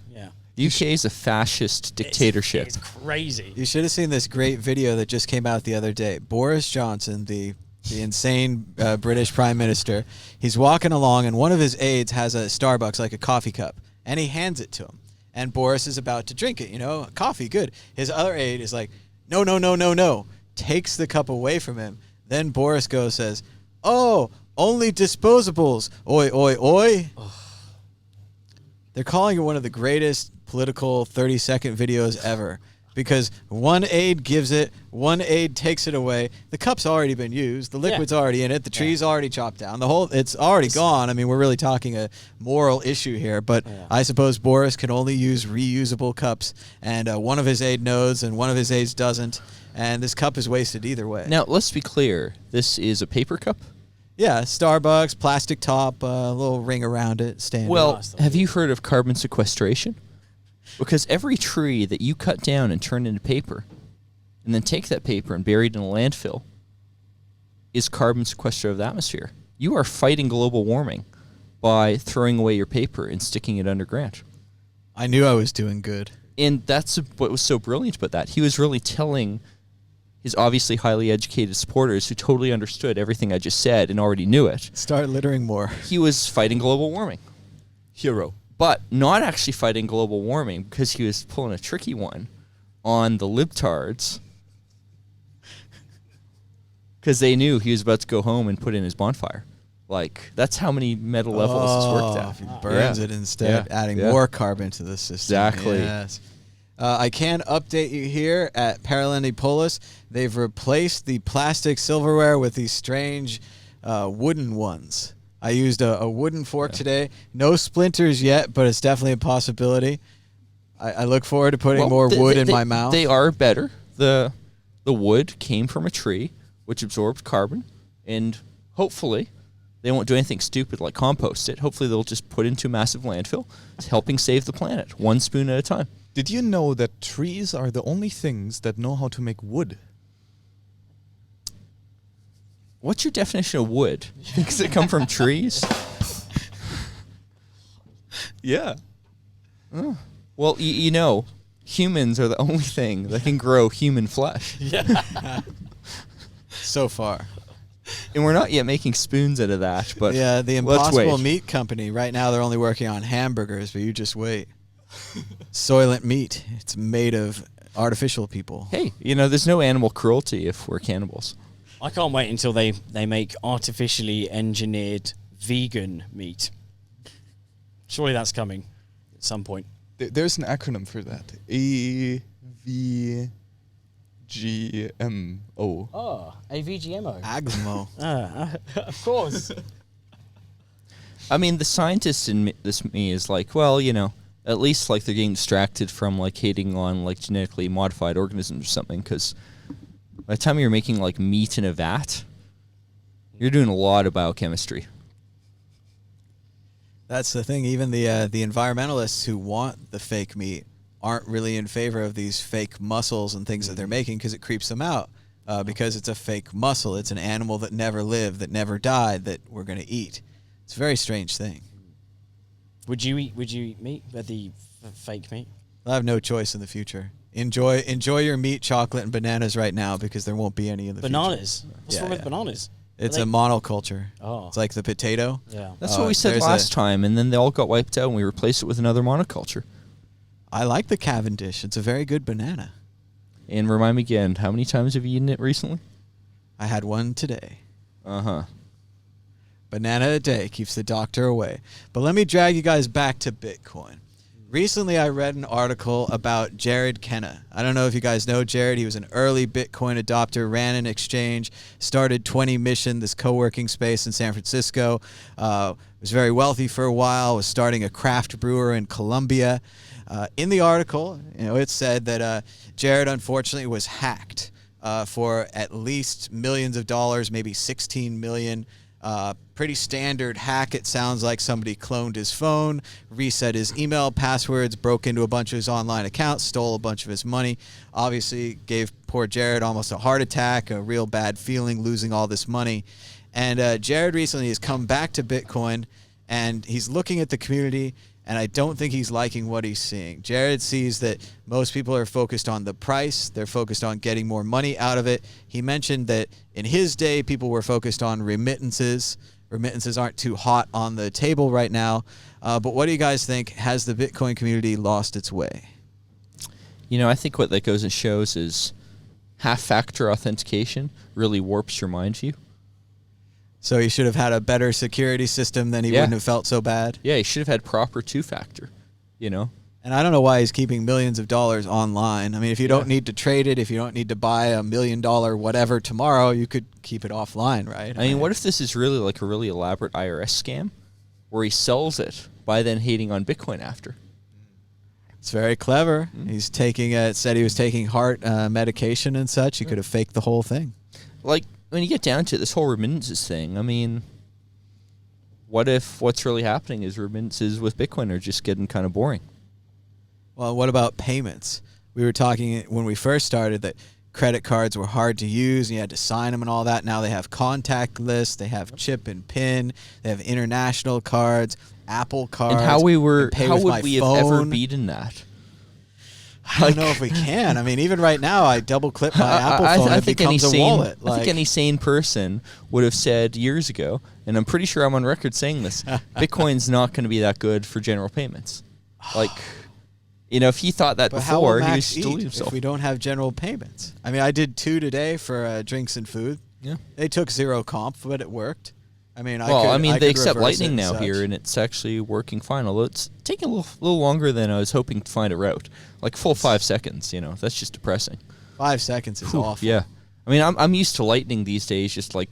The UK is a fascist dictatorship. It's crazy. You should have seen this great video that just came out the other day. Boris Johnson, the insane British Prime Minister, he's walking along, and one of his aides has a Starbucks, like a coffee cup, and he hands it to him. And Boris is about to drink it, coffee, good. His other aide is like, no, takes the cup away from him. Then Boris says, "Oh, only disposables. Oi, oi, oi." They're calling it one of the greatest political 30-second videos ever because one aide gives it, one aide takes it away. The cup's already been used. The liquid's already in it. The tree's already chopped down. It's already gone. I mean, we're really talking a moral issue here, but I suppose Boris can only use reusable cups, and one of his aide knows and one of his aides doesn't, and this cup is wasted either way. Now, let's be clear. This is a paper cup? Yeah, Starbucks, plastic top, a little ring around it, standard. Well, have you heard of carbon sequestration? Because every tree that you cut down and turn into paper and then take that paper and bury it in a landfill is carbon sequester of the atmosphere. You are fighting global warming by throwing away your paper and sticking it underground. I knew I was doing good. And that's what was so brilliant about that. He was really telling his obviously highly educated supporters who totally understood everything I just said and already knew it. Start littering more. He was fighting global warming. Hero. But not actually fighting global warming because he was pulling a tricky one on the libtards because they knew he was about to go home and put in his bonfire. Like, that's how many meta levels it's worked at. If he burns Yeah. it instead, Yeah. adding Yeah. more carbon to the system. Exactly. Yes. I can update you here at Paralentipolis. They've replaced the plastic silverware with these strange wooden ones. I used a wooden fork today. No splinters yet, but it's definitely a possibility. I look forward to putting more wood in my mouth. They are better. The wood came from a tree, which absorbed carbon, and hopefully they won't do anything stupid like compost it. Hopefully they'll just put into a massive landfill, helping save the planet, one spoon at a time. Did you know that trees are the only things that know how to make wood? What's your definition of wood? Does it come from trees? Yeah. Well, you know, humans are the only thing that can grow human flesh. So far. And we're not yet making spoons out of that, but Yeah, the let's Impossible wait. Meat Company, right now they're only working on hamburgers, but you just wait. Soylent meat. It's made of artificial people. Hey, you know, there's no animal cruelty if we're cannibals. I can't wait until they make artificially engineered vegan meat. Surely that's coming at some point. There's an acronym for that. AVGMO. Oh, a VGMO. Agmo. Of course. I mean, the scientist in me is like, well, you know, at least like they're getting distracted from like hating on like genetically modified organisms or something, because by the time you're making like meat in a vat, you're doing a lot of biochemistry. That's the thing. Even the environmentalists who want the fake meat aren't really in favor of these fake mussels and things that they're making because it creeps them out. Because it's a fake mussel. It's an animal that never lived, that never died, that we're going to eat. It's a very strange thing. Would you eat meat? The fake meat? I'll have no choice in the future. Enjoy your meat, chocolate, and bananas right now because there won't be any in the future. Bananas. What's Yeah, wrong with yeah. bananas? It's Are a they- monoculture. Oh. It's like the potato. Yeah. That's what we said there's last time, and then they all got wiped out, and we replaced it with another monoculture. I like the Cavendish. It's a very good banana. And remind me again, how many times have you eaten it recently? I had one today. Uh-huh. Banana a day keeps the doctor away. But let me drag you guys back to Bitcoin. Recently, I read an article about Jared Kenna. I don't know if you guys know Jared. He was an early Bitcoin adopter, ran an exchange, started 20 Mission, this co-working space in San Francisco. Was very wealthy for a while, was starting a craft brewer in Colombia. In the article, it said that Jared, unfortunately, was hacked for at least millions of dollars, maybe 16 million. Pretty standard hack. It sounds like somebody cloned his phone, reset his email passwords, broke into a bunch of his online accounts, stole a bunch of his money. Obviously gave poor Jared almost a heart attack, a real bad feeling, losing all this money. And Jared recently has come back to Bitcoin, and he's looking at the community, and I don't think he's liking what he's seeing. Jared sees that most people are focused on the price. They're focused on getting more money out of it. He mentioned that in his day, people were focused on remittances. Remittances aren't too hot on the table right now. But what do you guys think? Has the Bitcoin community lost its way? You know, I think what that goes and shows is half-factor authentication really warps your mind view. So he should have had a better security system, then he Yeah. wouldn't have felt so bad. Yeah, you should have had proper two-factor, you know? And I don't know why he's keeping millions of dollars online. I mean, if you don't need to trade it, if you don't need to buy $1 million whatever tomorrow, you could keep it offline, right? I mean, what if this is really like a really elaborate IRS scam where he sells it by then hating on Bitcoin after? It's very clever. He's taking said he was taking heart medication and such. He could have faked the whole thing. Like, when you get down to it, this whole remittances thing, I mean, what if what's really happening is remittances with Bitcoin are just getting kind of boring? Well, what about payments? We were talking when we first started that credit cards were hard to use and you had to sign them and all that. Now they have contactless, they have chip and pin, they have international cards, Apple cards. And how would my we have ever phone. beaten that? I don't know if we can. I mean, even right now, I double clip my Apple phone. I It think any becomes a sane, wallet. I think any sane person would have said years ago, and I'm pretty sure I'm on record saying this: Bitcoin's not going to be that good for general payments. Like, if he thought that But how will before, he was Max deluding eat himself. if we don't have general payments? I mean, I did 2 today for drinks and food. Yeah. They took 0 comp, but it worked. I mean, They could accept reverse Lightning it now and here, such. and it's actually working fine. Although it's taking a little longer than I was hoping to find a route. Like full 5 seconds. That's just depressing. 5 seconds is Whew, awful. Yeah. I mean, I'm used to Lightning these days, just like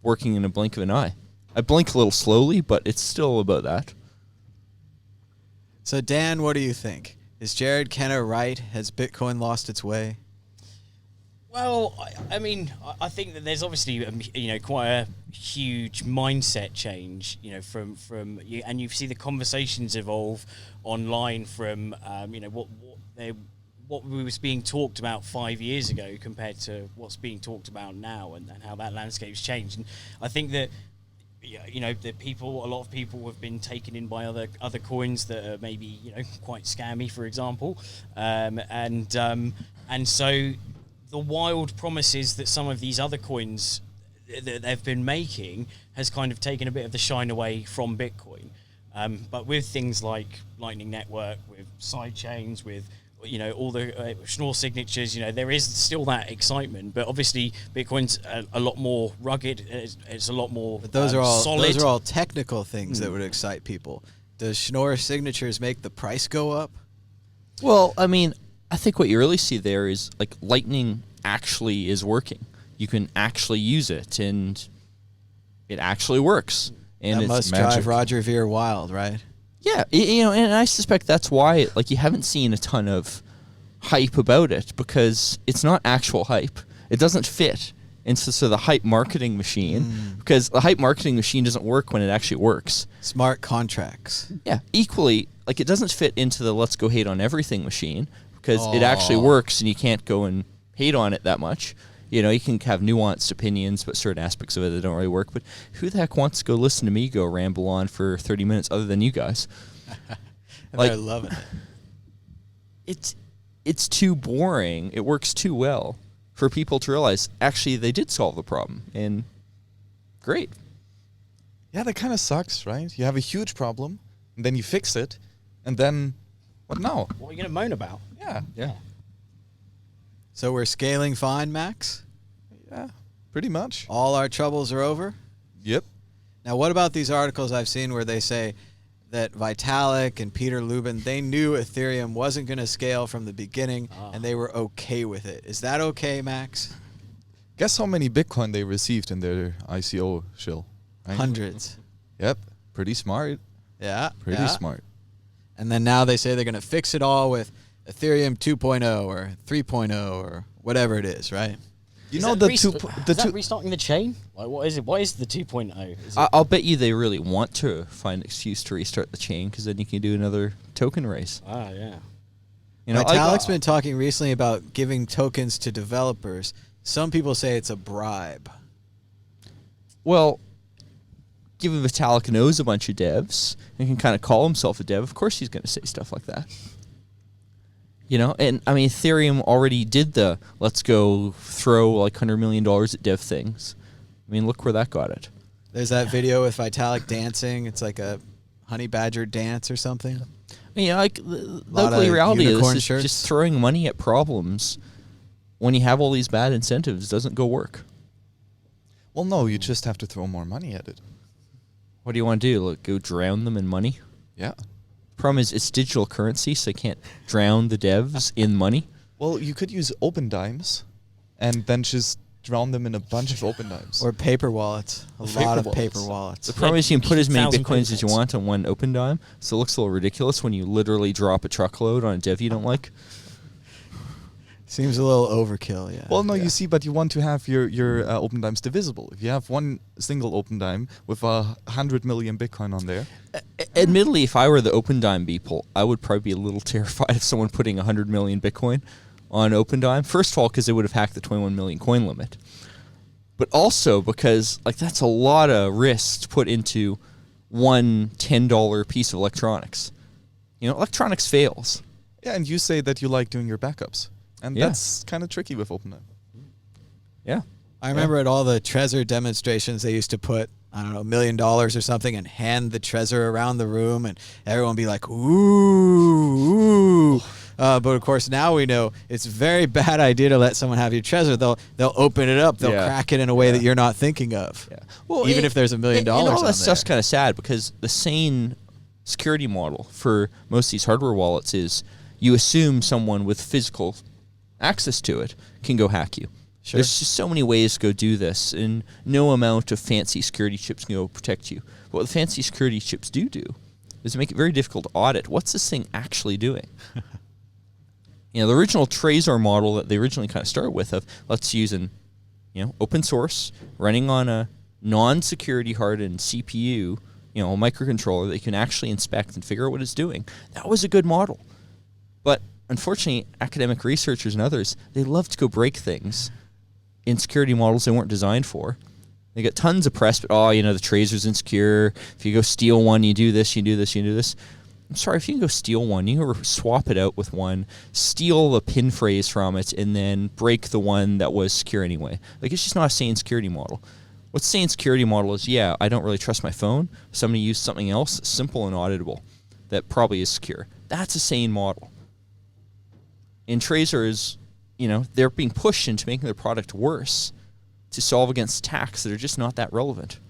working in a blink of an eye. I blink a little slowly, but it's still about that. So, Dan, what do you think? Is Jared Kenner right? Has Bitcoin lost its way? Well, I mean, I think that there's obviously quite a huge mindset change, from and you see the conversations evolve online from what was being talked about 5 years ago compared to what's being talked about now, and how that landscape's changed. And I think that a lot of people have been taken in by other coins that are maybe quite scammy, for example, and so the wild promises that some of these other coins that they've been making has kind of taken a bit of the shine away from Bitcoin. But with things like Lightning Network, with side chains, with all the Schnorr signatures, there is still that excitement. But obviously, Bitcoin's a lot more rugged. It's a lot more But those are all solid. those are all technical things that would excite people. Does Schnorr signatures make the price go up? Well, I mean, I think what you really see there is like Lightning actually is working. You can actually use it, and it actually works. And That it's must magic. drive Roger Ver wild, right? Yeah, and I suspect that's why you haven't seen a ton of hype about it, because it's not actual hype. It doesn't fit into sort of the hype marketing machine, because the hype marketing machine doesn't work when it actually works. Smart contracts. Yeah, equally, it doesn't fit into the let's go hate on everything machine, because it actually works and you can't go and hate on it that much. You can have nuanced opinions, but certain aspects of it that don't really work. But who the heck wants to go listen to me go ramble on for 30 minutes other than you guys? They're loving it. It's too boring. It works too well for people to realize, actually, they did solve the problem. And great. Yeah, that kind of sucks, right? You have a huge problem, and then you fix it, and then what now? What are you going to moan about? Yeah, Yeah. So we're scaling fine, Max? yeah, pretty much. All our troubles are over? Yep. Now, what about these articles I've seen where they say that Vitalik and Peter Lubin, they knew Ethereum wasn't going to scale from the beginning, and they were okay with it. Is that okay, Max? Guess how many Bitcoin they received in their ICO shill? Right? Hundreds. Yep. Pretty smart. Yeah. Pretty yeah. smart. And then now they say they're going to fix it all with Ethereum 2.0 or 3.0 or whatever it is, right? You know the is two. that restarting the chain? Like, what is it? What is the 2.0? Is it I'll bet you they really want to find an excuse to restart the chain, because then you can do another token raise. yeah. Vitalik's been talking recently about giving tokens to developers. Some people say it's a bribe. Well, given Vitalik knows a bunch of devs and can kind of call himself a dev, of course he's going to say stuff like that. And I mean, Ethereum already did the let's go throw like $100 million at dev things. I mean, look where that got it. There's that video with Vitalik dancing. It's like a honey badger dance or something. The Lot ugly of reality of unicorn this is shirts. just throwing money at problems when you have all these bad incentives doesn't go work. Well, no, you just have to throw more money at it. What do you want to do? Go drown them in money? Yeah. Problem is, it's digital currency, so you can't drown the devs in money. Well, you could use open dimes, and then just drown them in a bunch of open dimes. Or paper wallets. A Paper lot of wallets. paper wallets. The problem is you can put as many 1,000 bitcoins as you paper want on one open dime, so it looks a little ridiculous when you literally drop a truckload on a dev you don't like. Seems a little overkill, yeah. Well, no, Yeah. you see, but you want to have your open dimes divisible. If you have one single open dime with 100 million Bitcoin on there, Admittedly, if I were the open dime people, I would probably be a little terrified of someone putting 100 million Bitcoin on OpenDime. First of all, because they would have hacked the 21 million coin limit, but also because like that's a lot of risk to put into one $10 piece of electronics. Electronics fails. Yeah, and you say that you like doing your backups, and Yeah. that's kind of tricky with OpenDime. Yeah. I remember at all the Trezor demonstrations, they used to put, I don't know, $1 million or something and hand the Trezor around the room and everyone be like, ooh, ooh. But of course now we know it's a very bad idea to let someone have your Trezor. They'll open it up, they'll Yeah. crack it in a way that you're not thinking of. Yeah. Well, Even if there's $1 million and all on that stuff's there. kind of sad because the sane security model for most of these hardware wallets is you assume someone with physical access to it can go hack you. Sure. There's just so many ways to go do this, and no amount of fancy security chips can go protect you. But what the fancy security chips do is make it very difficult to audit. What's this thing actually doing? The original Trezor model that they originally kind of started with of let's use an open source running on a non-security hardened CPU, a microcontroller that you can actually inspect and figure out what it's doing. That was a good model. But unfortunately, academic researchers and others, they love to go break things in security models they weren't designed for. They get tons of press, but the Trezor's insecure. If you go steal one, you do this, you do this, you do this. I'm sorry, if you can go steal one, you can swap it out with one, steal the pin phrase from it, and then break the one that was secure anyway. Like, it's just not a sane security model. What's sane security model is, I don't really trust my phone. Somebody used something else, simple and auditable, that probably is secure. That's a sane model. In Trezor is, they're being pushed into making their product worse to solve against attacks that are just not that relevant.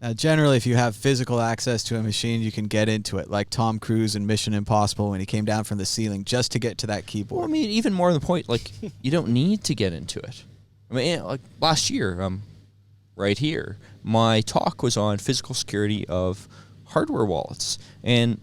Now, generally, if you have physical access to a machine, you can get into it, like Tom Cruise in Mission Impossible when he came down from the ceiling just to get to that keyboard. Well, I mean, even more than the point, like, you don't need to get into it. I mean, like last year, right here, my talk was on physical security of hardware wallets. And,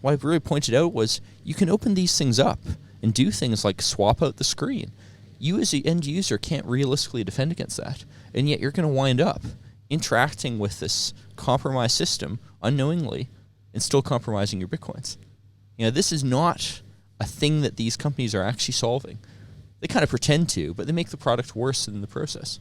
what I really pointed out was you can open these things up and do things like swap out the screen. You as the end user can't realistically defend against that. And yet you're going to wind up interacting with this compromised system unknowingly and still compromising your Bitcoins. This is not a thing that these companies are actually solving. They kind of pretend to, but they make the product worse in the process.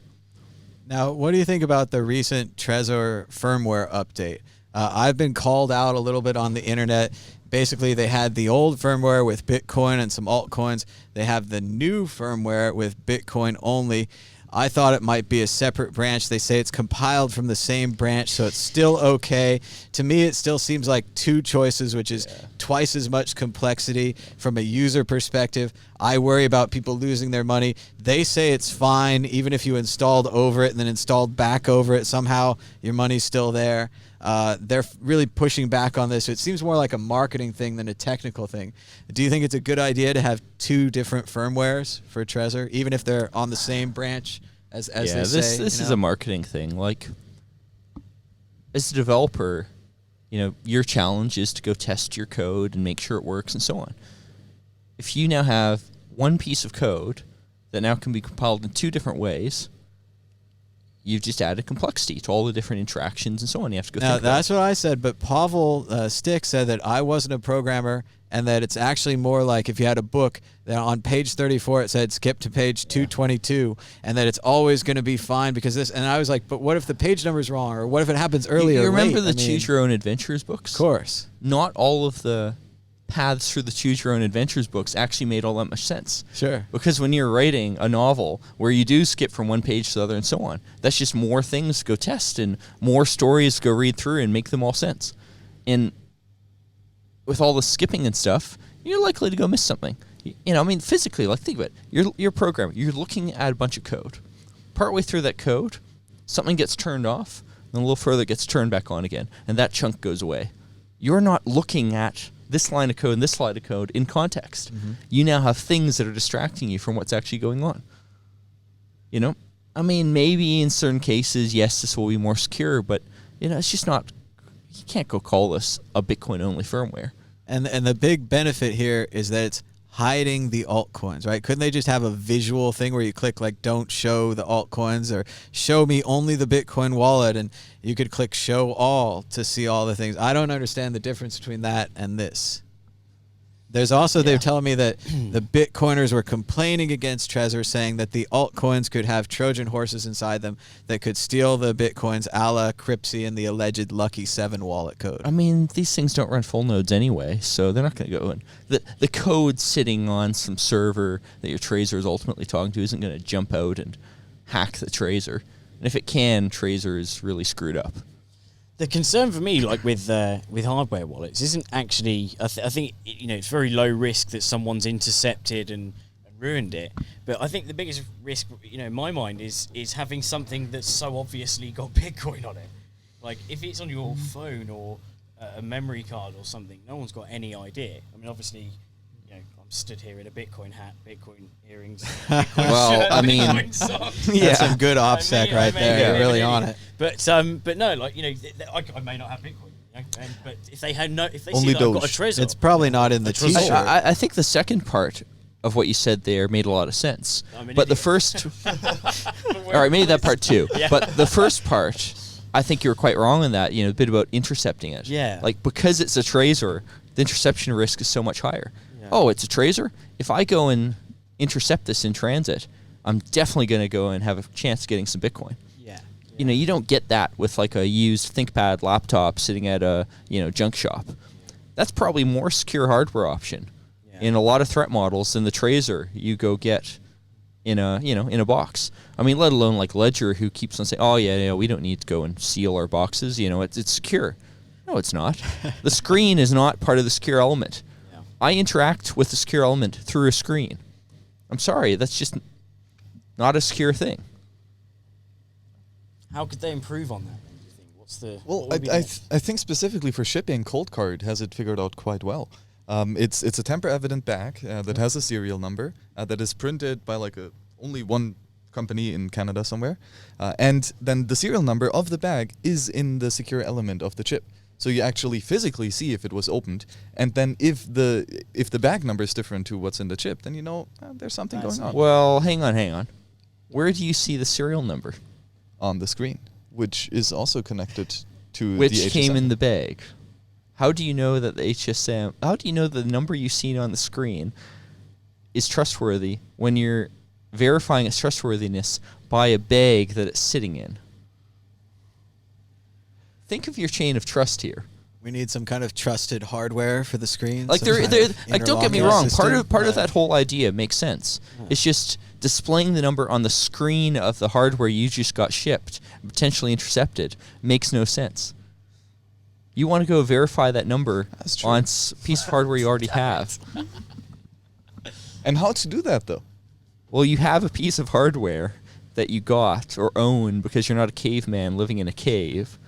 Now, what do you think about the recent Trezor firmware update? I've been called out a little bit on the internet. Basically, they had the old firmware with Bitcoin and some altcoins. They have the new firmware with Bitcoin only. I thought it might be a separate branch. They say it's compiled from the same branch, so it's still okay. To me, it still seems like two choices, which is twice as much complexity from a user perspective. I worry about people losing their money. They say it's fine, even if you installed over it and then installed back over it. Somehow, your money's still there. They're really pushing back on this. It seems more like a marketing thing than a technical thing. Do you think it's a good idea to have two different firmwares for Trezor, even if they're on the same branch as they say? This is a marketing thing. Like, as a developer, your challenge is to go test your code and make sure it works and so on. If you now have one piece of code that now can be compiled in two different ways, you've just added complexity to all the different interactions and so on. You have to go Now, think about that's what I said, but Pavel Stick said that I wasn't a programmer and that it's actually more like if you had a book that on page 34 it said skip to page 222 and that it's always going to be fine because this. And I was like, but what if the page number is wrong or what if it happens earlier? You remember late? the Choose Your Own Adventures books? Of course. Not all of the paths through the Choose Your Own Adventures books actually made all that much sense. Sure. Because when you're writing a novel where you do skip from one page to the other and so on, that's just more things to go test and more stories to go read through and make them all sense. And with all the skipping and stuff, you're likely to go miss something. Physically, like think of it. You're a programmer. You're looking at a bunch of code. Partway through that code, something gets turned off, and a little further it gets turned back on again, and that chunk goes away. You're not looking at this line of code and this line of code in context. Mm-hmm. You now have things that are distracting you from what's actually going on. Maybe in certain cases, yes, this will be more secure, but it's just not. You can't go call this a Bitcoin-only firmware. And the big benefit here is that it's hiding the altcoins, right? Couldn't they just have a visual thing where you click like don't show the altcoins or show me only the Bitcoin wallet and you could click show all to see all the things? I don't understand the difference between that and this. There's also, they're telling me that the Bitcoiners were complaining against Trezor, saying that the altcoins could have Trojan horses inside them that could steal the Bitcoins a la Crypsy and the alleged Lucky 7 wallet code. I mean, these things don't run full nodes anyway, so they're not going to go in. The code sitting on some server that your Trezor is ultimately talking to isn't going to jump out and hack the Trezor. And if it can, Trezor is really screwed up. The concern for me, like with hardware wallets, isn't actually. I think it's very low risk that someone's intercepted and ruined it. But I think the biggest risk, in my mind, is having something that's so obviously got Bitcoin on it. Like if it's on your phone or a memory card or something, no one's got any idea. I mean, obviously, I'm stood here in a Bitcoin hat, Bitcoin earrings. Bitcoin Well, shirt, I mean, Bitcoin socks. That's some good OPSEC right there. Yeah, You're really on it. But no, like I may not have Bitcoin, but if they had if they Only see that I've got a Doge. Trezor, It's probably not in the T-shirt. I think the second part of what you said there made a lot of sense. I'm an But the idiot. first... All right, maybe that part too. Yeah. But the first part, I think you were quite wrong in that, a bit about intercepting it. Yeah. Like, because it's a Trezor, the interception risk is so much higher. Yeah. Oh, it's a Trezor? If I go and intercept this in transit, I'm definitely going to go and have a chance of getting some Bitcoin. yeah. You don't get that with like a used ThinkPad laptop sitting at a, junk shop. That's probably more secure hardware option in a lot of threat models than the Trezor you go get in a, in a box. I mean, let alone like Ledger, who keeps on saying, "Oh yeah, we don't need to go and seal our boxes. It's secure." No, it's not. The screen is not part of the secure element. Yeah. I interact with the secure element through a screen. I'm sorry, that's just not a secure thing. How could they improve on that? Then, do you think? What's the Well, what would be the I next- think specifically for shipping, Coldcard has it figured out quite well. It's a tamper-evident bag that has a serial number that is printed by only one company in Canada somewhere, and then the serial number of the bag is in the secure element of the chip. So you actually physically see if it was opened, and then if the bag number is different to what's in the chip, then there's something That's going on Well, hang on. Where do you see the serial number? on the screen, which is also connected to Which the came HSM. in the bag? How do you know that the HSM? How do you know the number you see on the screen is trustworthy when you're verifying its trustworthiness by a bag that it's sitting in? Think of your chain of trust here. We need some kind of trusted hardware for the screen. Like some they're, kind they're of like don't get me interlocking wrong. system. Part of that whole idea makes sense. It's just displaying the number on the screen of the hardware you just got shipped, potentially intercepted, makes no sense. You want to go verify that number That's true. on a piece of hardware you already have. And how to do that though? Well, you have a piece of hardware that you got or own because you're not a caveman living in a cave.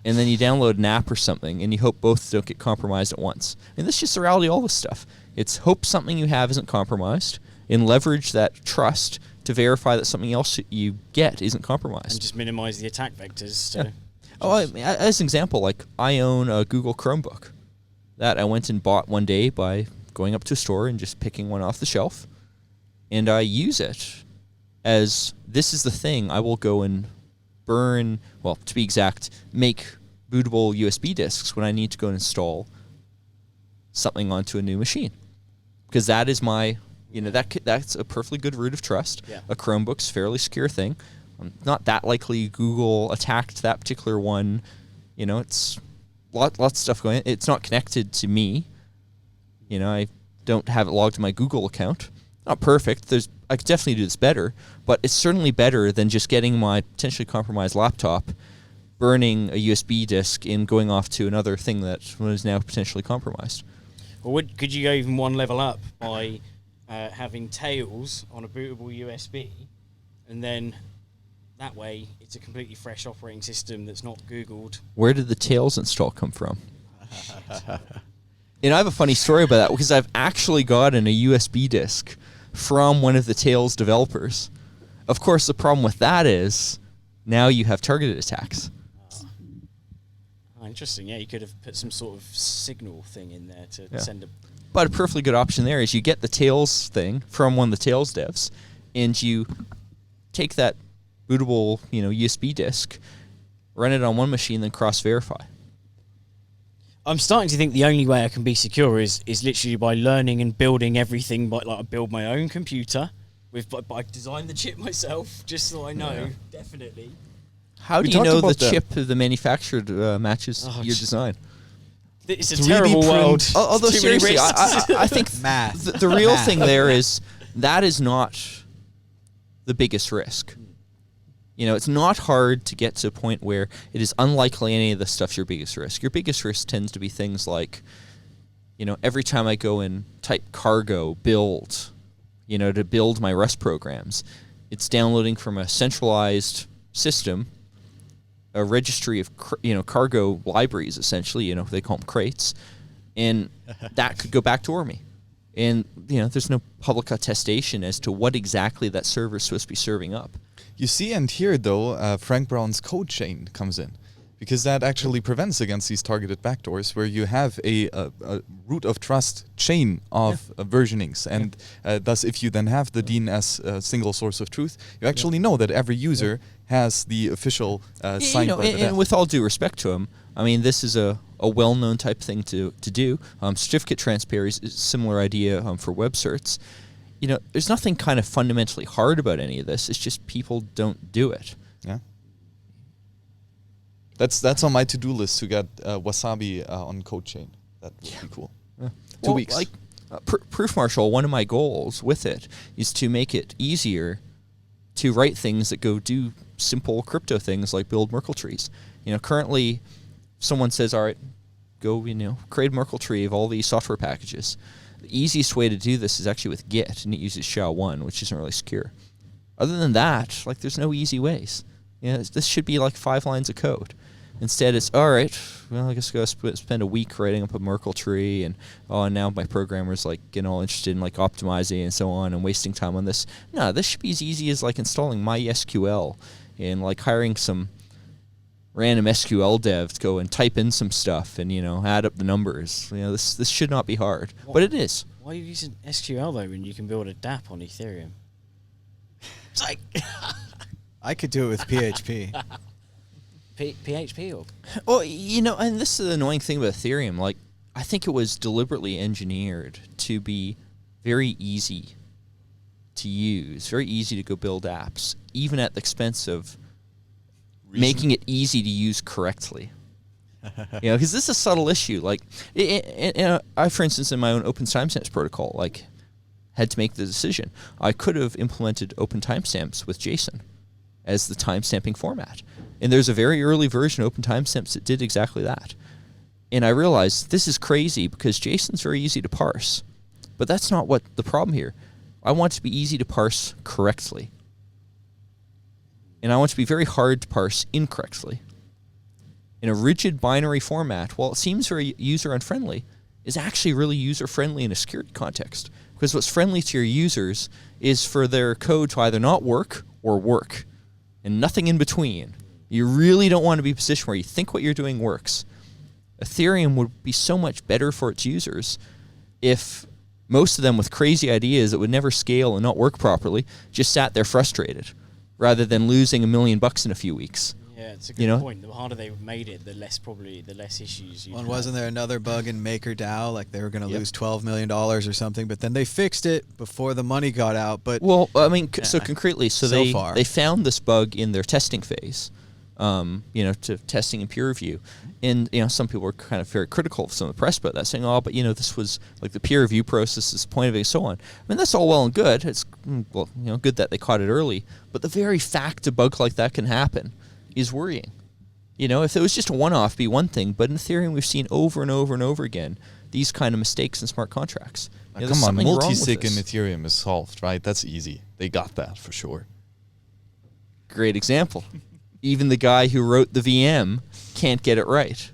And then you download an app or something, and you hope both don't get compromised at once. And that's just the reality of all this stuff. It's hope something you have isn't compromised, and leverage that trust to verify that something else you get isn't compromised. and just minimize the attack vectors. To Oh, as an example, like I own a Google Chromebook that I went and bought one day by going up to a store and just picking one off the shelf, and I use it as this is the thing I will go and burn, well, to be exact, make bootable USB disks when I need to go and install something onto a new machine. Because that is my, that's a perfectly good root of trust. Yeah. A Chromebook's a fairly secure thing. Not that likely Google attacked that particular one. It's lots of stuff going on. It's not connected to me. I don't have it logged to my Google account. Not perfect. I could definitely do this better, but it's certainly better than just getting my potentially compromised laptop, burning a USB disk, and going off to another thing that was now potentially compromised. Or could you go even one level up by having Tails on a bootable USB, and then that way it's a completely fresh operating system that's not Googled. Where did the Tails install come from? And I have a funny story about that because I've actually gotten a USB disk from one of the Tails developers. Of course, the problem with that is now you have targeted attacks. Oh, interesting. Yeah, you could have put some sort of signal thing in there to send a. But a perfectly good option there is you get the Tails thing from one of the Tails devs, and you take that bootable, USB disk, run it on one machine, then cross-verify. I'm starting to think the only way I can be secure is literally by learning and building everything. Like I build my own computer, but I design the chip myself, just so I know definitely. How We do you talked know the about that. chip of the manufactured matches your design? It's a 3D terrible print- world. Although Too many seriously, risks. I think Math. the real Math. thing there is that is not the biggest risk. You know, it's not hard to get to a point where it is unlikely any of the stuff's your biggest risk. Your biggest risk tends to be things like, you know, every time I go and type cargo build, you know, to build my Rust programs, it's downloading from a centralized system, a registry of, cargo libraries, essentially, you know, they call them crates, and that could go back to Orme. And, you know, there's no public attestation as to what exactly that server is supposed to be serving up. You see and hear, though, Frank Brown's code chain comes in, because that actually prevents against these targeted backdoors where you have a root of trust chain of versionings. And thus, if you then have the DNS single source of truth, you actually know that every user has the official signed by the and dev. with all due respect to him, I mean, this is a well-known type thing to do. Certificate transparency is a similar idea for web certs. You know, there's nothing kind of fundamentally hard about any of this. It's just people don't do it. Yeah. That's on my to-do list to get Wasabi on code chain. That would be cool. 2 weeks. Like Proof Marshal, one of my goals with it is to make it easier to write things that go do simple crypto things like build Merkle trees. You know, currently, someone says, all right, go, create a Merkle tree of all these software packages. The easiest way to do this is actually with Git, and it uses SHA-1, which isn't really secure. Other than that, like, there's no easy ways. You know, this should be like 5 lines of code. Instead, it's, all right, well, I guess I'll go spend a week writing up a Merkle tree, and now my programmer's, like, getting all interested in, like, optimizing and so on and wasting time on this. No, this should be as easy as, like, installing MySQL and, like, hiring some random SQL dev to go and type in some stuff and, add up the numbers. You know, this should not be hard, but it is. Why are you using SQL, though, when you can build a dApp on Ethereum? It's like... I could do it with PHP. PHP or? Well, and this is the annoying thing about Ethereum. Like, I think it was deliberately engineered to be very easy to use, very easy to go build apps, even at the expense of making it easy to use correctly. Because this is a subtle issue. Like, I, for instance, in my own Open Timestamps protocol, like, had to make the decision. I could have implemented Open Timestamps with JSON as the timestamping format. And there's a very early version of Open Timestamps that did exactly that. And I realized this is crazy because JSON's very easy to parse. But that's not what the problem here. I want it to be easy to parse correctly. And I want it to be very hard to parse incorrectly. In a rigid binary format, while it seems very user-unfriendly, is actually really user-friendly in a security context. Because what's friendly to your users is for their code to either not work or work. And nothing in between. You really don't want to be in a position where you think what you're doing works. Ethereum would be so much better for its users if most of them with crazy ideas that would never scale and not work properly just sat there frustrated rather than losing $1 million in a few weeks. Yeah, it's a good point. The harder they made it, the less issues you Well, and wasn't there another bug in MakerDAO? Like they were going to lose $12 million or something, but then they fixed it before the money got out. But well, I mean, so concretely, far. they found this bug in their testing phase, to testing and peer review. And, some people were kind of very critical of some of the press about that, saying, but, this was like the peer review process is the point of it and so on. I mean, that's all well and good. It's, good that they caught it early. But the very fact a bug like that can happen is worrying. If it was just a one-off, be one thing. But in Ethereum, we've seen over and over and over again these kind of mistakes in smart contracts. Come on, multi-sig in Ethereum is solved, right? That's easy. They got that for sure. Great example. Even the guy who wrote the VM can't get it right.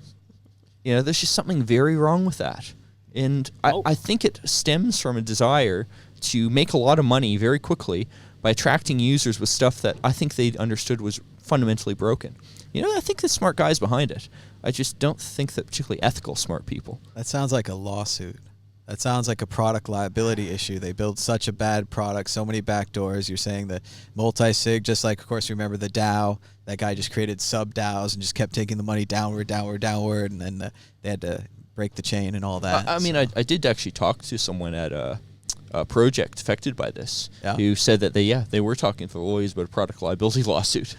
There's just something very wrong with that. And I think it stems from a desire to make a lot of money very quickly by attracting users with stuff that I think they understood was fundamentally broken. I think the smart guy's behind it. I just don't think that particularly ethical smart people. that sounds like a lawsuit. That sounds like a product liability issue. They build such a bad product, so many backdoors. You're saying that multi-sig, just like, of course, remember the DAO. That guy just created sub-DAOs and just kept taking the money downward, and then they had to break the chain and all that. I mean, I did actually talk to someone at a project affected by this who said that they were talking to the lawyers about a product liability lawsuit.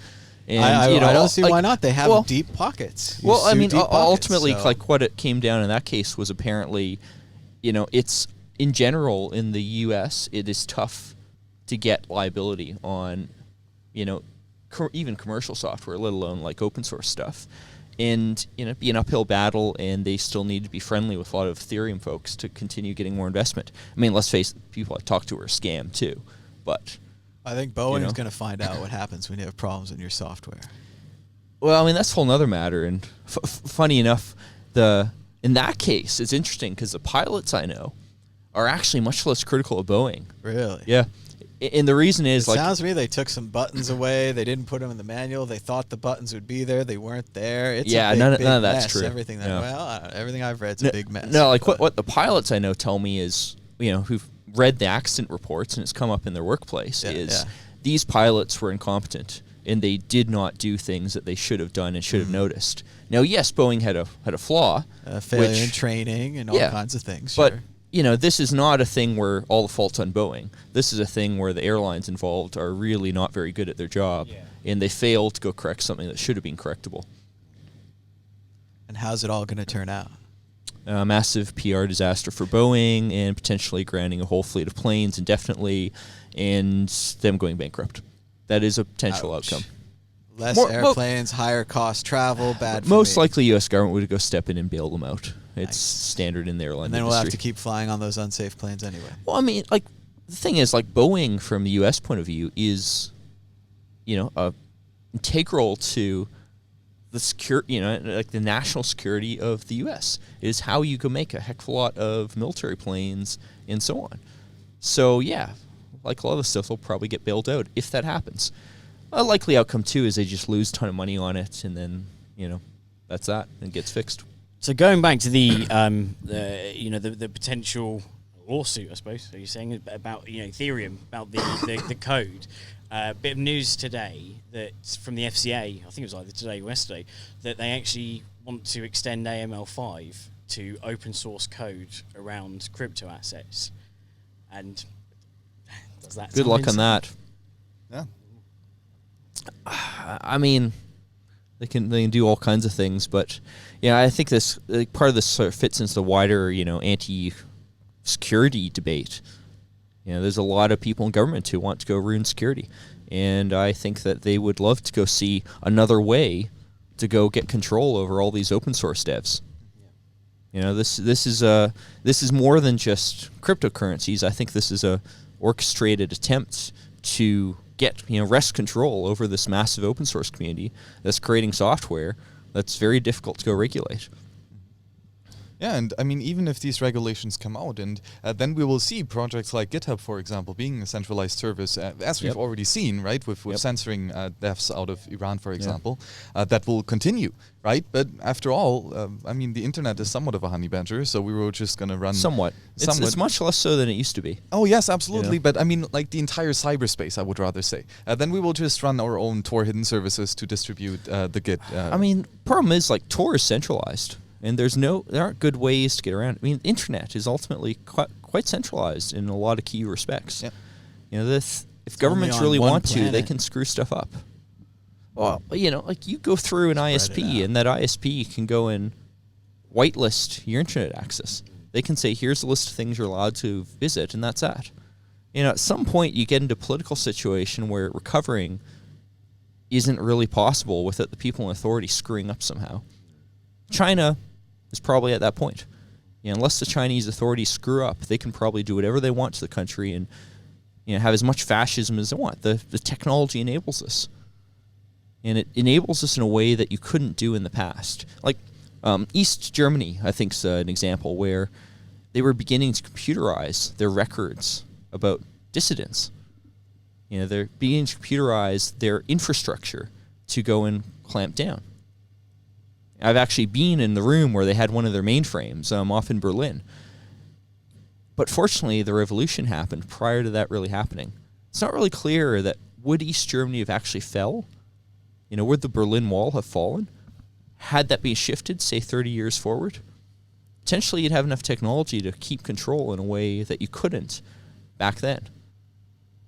And I don't see why not. They have deep pockets. Well, I mean, ultimately, so. like what it came down in that case was apparently, it's in general in the U.S. it is tough to get liability on, even commercial software, let alone like open source stuff. And it'd be an uphill battle, and they still need to be friendly with a lot of Ethereum folks to continue getting more investment. I mean, let's face it, people I talk to are scam too, but I think Boeing's going to find out what happens when you have problems in your software. Well, I mean, that's a whole nother matter. And funny enough, in that case, it's interesting because the pilots I know are actually much less critical of Boeing. Really? Yeah. And the reason is, it sounds to me they took some buttons away. They didn't put them in the manual. They thought the buttons would be there. They weren't there. It's a big, none big of that's mess. true. Everything everything I've read's a big mess. No, like what the pilots I know tell me is, who've read the accident reports and it's come up in their workplace these pilots were incompetent and they did not do things that they should have done and should have noticed. Now, yes, Boeing had a flaw, failure in training and all kinds of things. But this is not a thing where all the fault's on Boeing. This is a thing where the airlines involved are really not very good at their job, and they failed to go correct something that should have been correctable. And how's it all going to turn out? A massive PR disaster for Boeing, and potentially grounding a whole fleet of planes indefinitely, and them going bankrupt. That is a potential outcome. Less airplanes, higher cost travel, bad for most me. likely U.S. government would go step in and bail them out. It's standard in the airline And then industry. we'll have to keep flying on those unsafe planes anyway. Well, I mean, like, the thing is, like, Boeing, from the U.S. point of view, is, integral to the like the national security of the U.S. It is how you can make a heck of a lot of military planes and so on. So, yeah, like a lot of the stuff, they'll probably get bailed out if that happens. A likely outcome, too, is they just lose a ton of money on it, and then, that's that, and it gets fixed. So going back to the potential lawsuit, I suppose, are you saying about Ethereum, about the code? Bit of news today that from the FCA, I think it was either today or yesterday, that they actually want to extend AML5 to open source code around crypto assets. And does that good luck on that? Yeah. I mean, they can do all kinds of things, but I think this part of this sort of fits into the wider anti-security debate. There's a lot of people in government who want to go ruin security, and I think that they would love to go see another way to go get control over all these open source devs. This is more than just cryptocurrencies. I think this is a orchestrated attempt to get wrest control over this massive open source community that's creating software that's very difficult to go regulate. Yeah, and I mean, even if these regulations come out, and then we will see projects like GitHub, for example, being a centralized service, as we've already seen, right, with censoring devs out of Iran, for example, that will continue, right? But after all, I mean, the internet is somewhat of a honey badger, so we were just going to run... Somewhat. It's much less so than it used to be. Oh, yes, absolutely. But I mean, like the entire cyberspace, I would rather say. Then we will just run our own Tor hidden services to distribute the Git. I mean, problem is, like, Tor is centralized. And there aren't good ways to get around. I mean, the internet is ultimately quite centralized in a lot of key respects. Yep. If governments really want to, they can screw stuff up. Well, like you go through an ISP, and that ISP can go and whitelist your internet access. They can say, here's a list of things you're allowed to visit, and that's that. At some point, you get into a political situation where recovering isn't really possible without the people in authority screwing up somehow. China is probably at that point. Unless the Chinese authorities screw up, they can probably do whatever they want to the country and have as much fascism as they want. The technology enables this. And it enables us in a way that you couldn't do in the past. Like East Germany, I think, is an example where they were beginning to computerize their records about dissidents. They're beginning to computerize their infrastructure to go and clamp down. I've actually been in the room where they had one of their mainframes off in Berlin. But fortunately, the revolution happened prior to that really happening. It's not really clear that would East Germany have actually fell? Would the Berlin Wall have fallen? Had that been shifted, say, 30 years forward? Potentially you'd have enough technology to keep control in a way that you couldn't back then.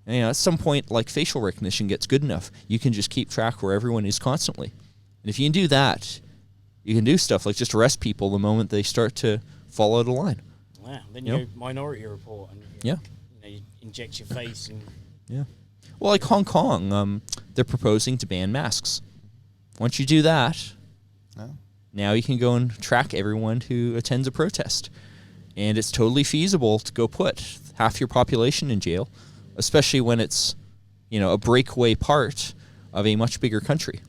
And, at some point, like facial recognition gets good enough, you can just keep track where everyone is constantly. And if you can do that, you can do stuff like just arrest people the moment they start to fall out of line. Yeah, then you go Minority Report and you inject your face and Well, like Hong Kong, they're proposing to ban masks. Once you do that, now you can go and track everyone who attends a protest. And it's totally feasible to go put half your population in jail, especially when it's, a breakaway part of a much bigger country.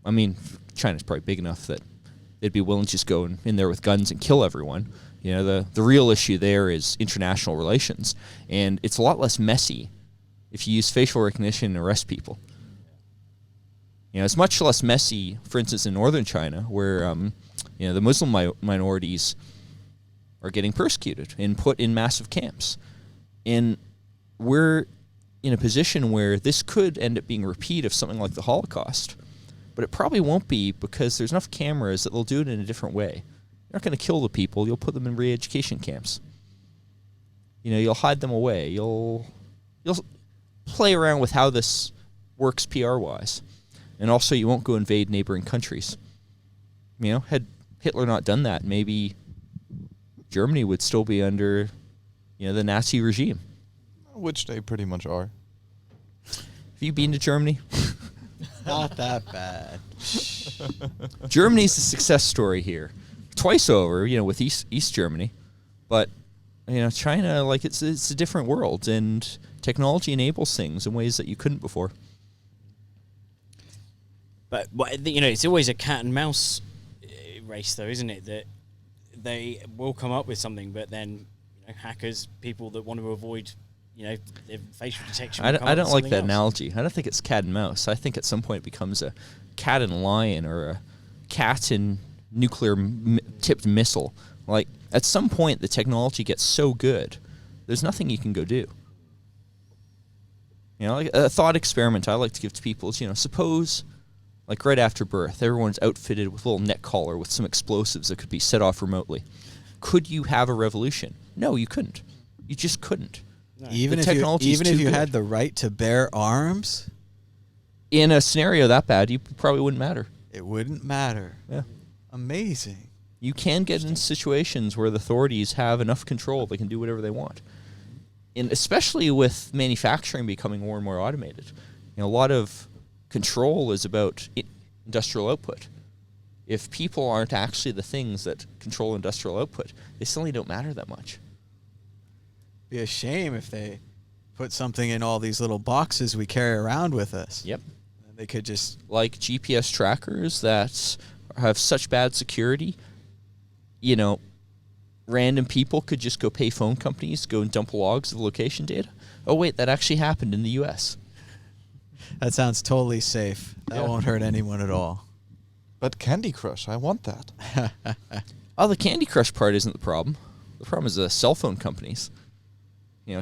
I mean, China's probably big enough that they'd be willing to just go in there with guns and kill everyone. The real issue there is international relations. And it's a lot less messy if you use facial recognition and arrest people. It's much less messy, for instance, in northern China, where the Muslim minorities are getting persecuted and put in massive camps. And we're in a position where this could end up being a repeat of something like the Holocaust. But it probably won't be, because there's enough cameras that they'll do it in a different way. You're not going to kill the people. You'll put them in re-education camps. You'll hide them away. You'll play around with how this works PR-wise. And also, you won't go invade neighboring countries. Had Hitler not done that, maybe Germany would still be under, the Nazi regime. Which they pretty much are. Have you been to Germany? Not that bad. Germany's a success story here. Twice over, with East Germany. But, China, like, it's a different world, and technology enables things in ways that you couldn't before. But it's always a cat and mouse race, though, isn't it? That they will come up with something, but then hackers, people that want to avoid, their facial detection. I don't like that analogy. I don't think it's cat and mouse. I think at some point it becomes a cat and lion, or a cat and nuclear tipped missile. Like, at some point the technology gets so good, there's nothing you can go do. Like a thought experiment I like to give to people is, suppose, like right after birth, everyone's outfitted with a little neck collar with some explosives that could be set off remotely. Could you have a revolution? No, you couldn't. You just couldn't. No. Even if you had the right to bear arms, in a scenario that bad, you probably wouldn't matter. it wouldn't matter. Yeah. Amazing. You can get in situations where the authorities have enough control, they can do whatever they want. And especially with manufacturing becoming more and more automated. A lot of control is about industrial output. If people aren't actually the things that control industrial output, they suddenly don't matter that much. Be a shame if they put something in all these little boxes we carry around with us. Yep. They could just... Like GPS trackers that have such bad security, random people could just go pay phone companies, go and dump logs of location data. Oh, wait, that actually happened in the U.S. That sounds totally safe. That won't hurt anyone at all. But Candy Crush, I want that. Oh, the Candy Crush part isn't the problem. The problem is the cell phone companies.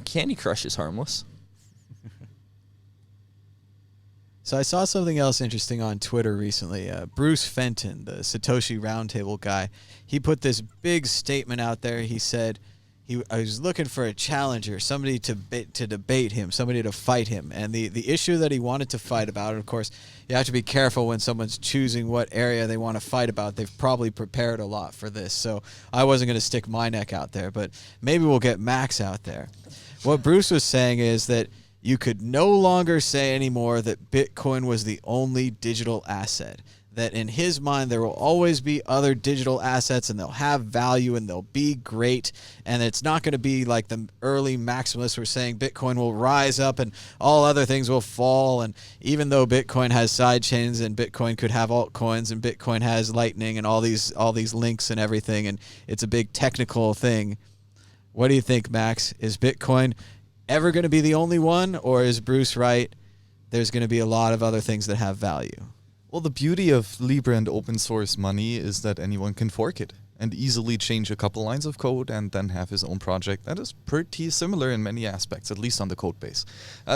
Candy Crush is harmless. So I saw something else interesting on Twitter recently. Bruce Fenton, the Satoshi Roundtable guy, he put this big statement out there. He said I was looking for a challenger, somebody to debate him, somebody to fight him. And the issue that he wanted to fight about, and of course, you have to be careful when someone's choosing what area they want to fight about. They've probably prepared a lot for this, so I wasn't going to stick my neck out there, but maybe we'll get Max out there. What Bruce was saying is that you could no longer say anymore that Bitcoin was the only digital asset. That in his mind, there will always be other digital assets and they'll have value and they'll be great. And it's not going to be like the early maximalists were saying Bitcoin will rise up and all other things will fall. And even though Bitcoin has side chains and Bitcoin could have altcoins and Bitcoin has Lightning and all these links and everything, and it's a big technical thing. What do you think, Max? Is Bitcoin ever going to be the only one, or is Bruce right? There's going to be a lot of other things that have value. Well, the beauty of Libra and open source money is that anyone can fork it. and easily change a couple lines of code and then have his own project that is pretty similar in many aspects, at least on the code base.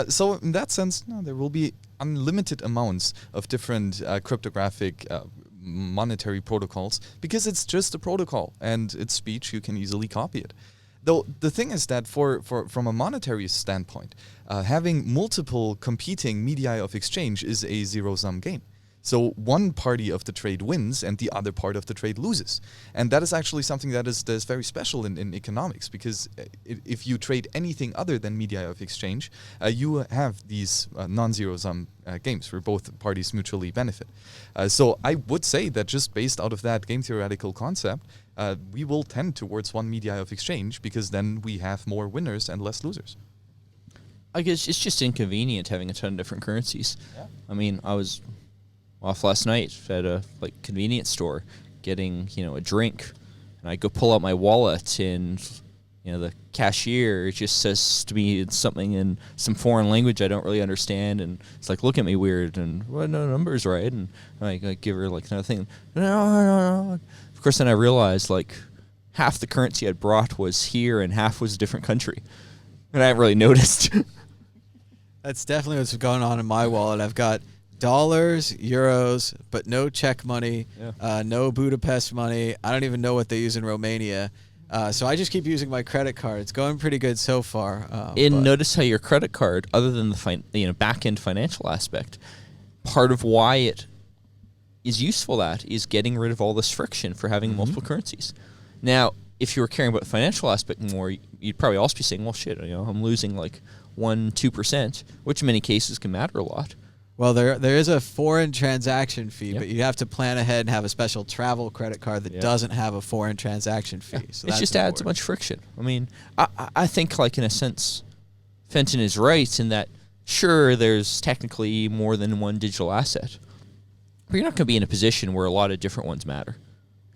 So in that sense, no, there will be unlimited amounts of different cryptographic monetary protocols, because it's just a protocol and it's speech, you can easily copy it. Though the thing is that from a monetary standpoint, having multiple competing media of exchange is a zero-sum game. So one party of the trade wins and the other part of the trade loses. And that is actually something that is very special in economics, because if you trade anything other than media of exchange, you have these non-zero-sum games where both parties mutually benefit. So I would say that just based out of that game theoretical concept, we will tend towards one media of exchange, because then we have more winners and less losers. I guess it's just inconvenient having a ton of different currencies. Yeah. I mean, I was off last night at a convenience store getting a drink, and I go pull out my wallet, and the cashier just says to me something in some foreign language I don't really understand, and it's like, look at me weird, and well, no number's right, and I give her another thing. No. Of course, then I realized half the currency I'd brought was here and half was a different country, and I haven't really noticed. That's definitely what's going on in my wallet. I've got dollars, euros, but no Czech money, no Budapest money. I don't even know what they use in Romania. So I just keep using my credit card. It's going pretty good so far. And notice how your credit card, other than the back-end financial aspect, part of why it is useful is getting rid of all this friction for having multiple currencies. Now, if you were caring about the financial aspect more, you'd probably also be saying, well, shit, I'm losing 1-2%, which in many cases can matter a lot. Well, there is a foreign transaction fee, but you have to plan ahead and have a special travel credit card that doesn't have a foreign transaction fee. Yeah. So it just adds a bunch of friction. I mean, I think, in a sense, Fenton is right in that, sure, there's technically more than one digital asset, but you're not going to be in a position where a lot of different ones matter.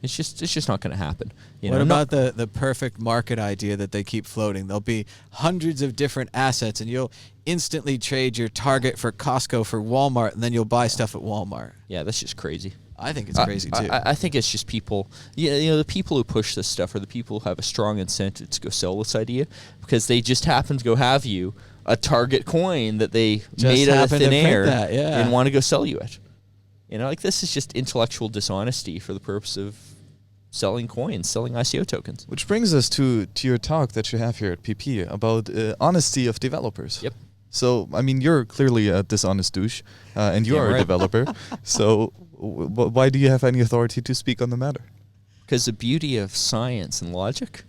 It's just not going to happen. What about the perfect market idea that they keep floating? There'll be hundreds of different assets, and you'll instantly trade your Target for Costco for Walmart, and then you'll buy stuff at Walmart. Yeah, that's just crazy. I think it's crazy too. I think it's just people. The people who push this stuff are the people who have a strong incentive to go sell this idea, because they just happen to go have you a Target coin that they made out of thin air and want to go sell you it. This is just intellectual dishonesty for the purpose of selling coins, selling ICO tokens. Which brings us to your talk that you have here at PP about honesty of developers. Yep. So, I mean, you're clearly a dishonest douche, and you are a developer. So, why do you have any authority to speak on the matter? Because the beauty of science and logic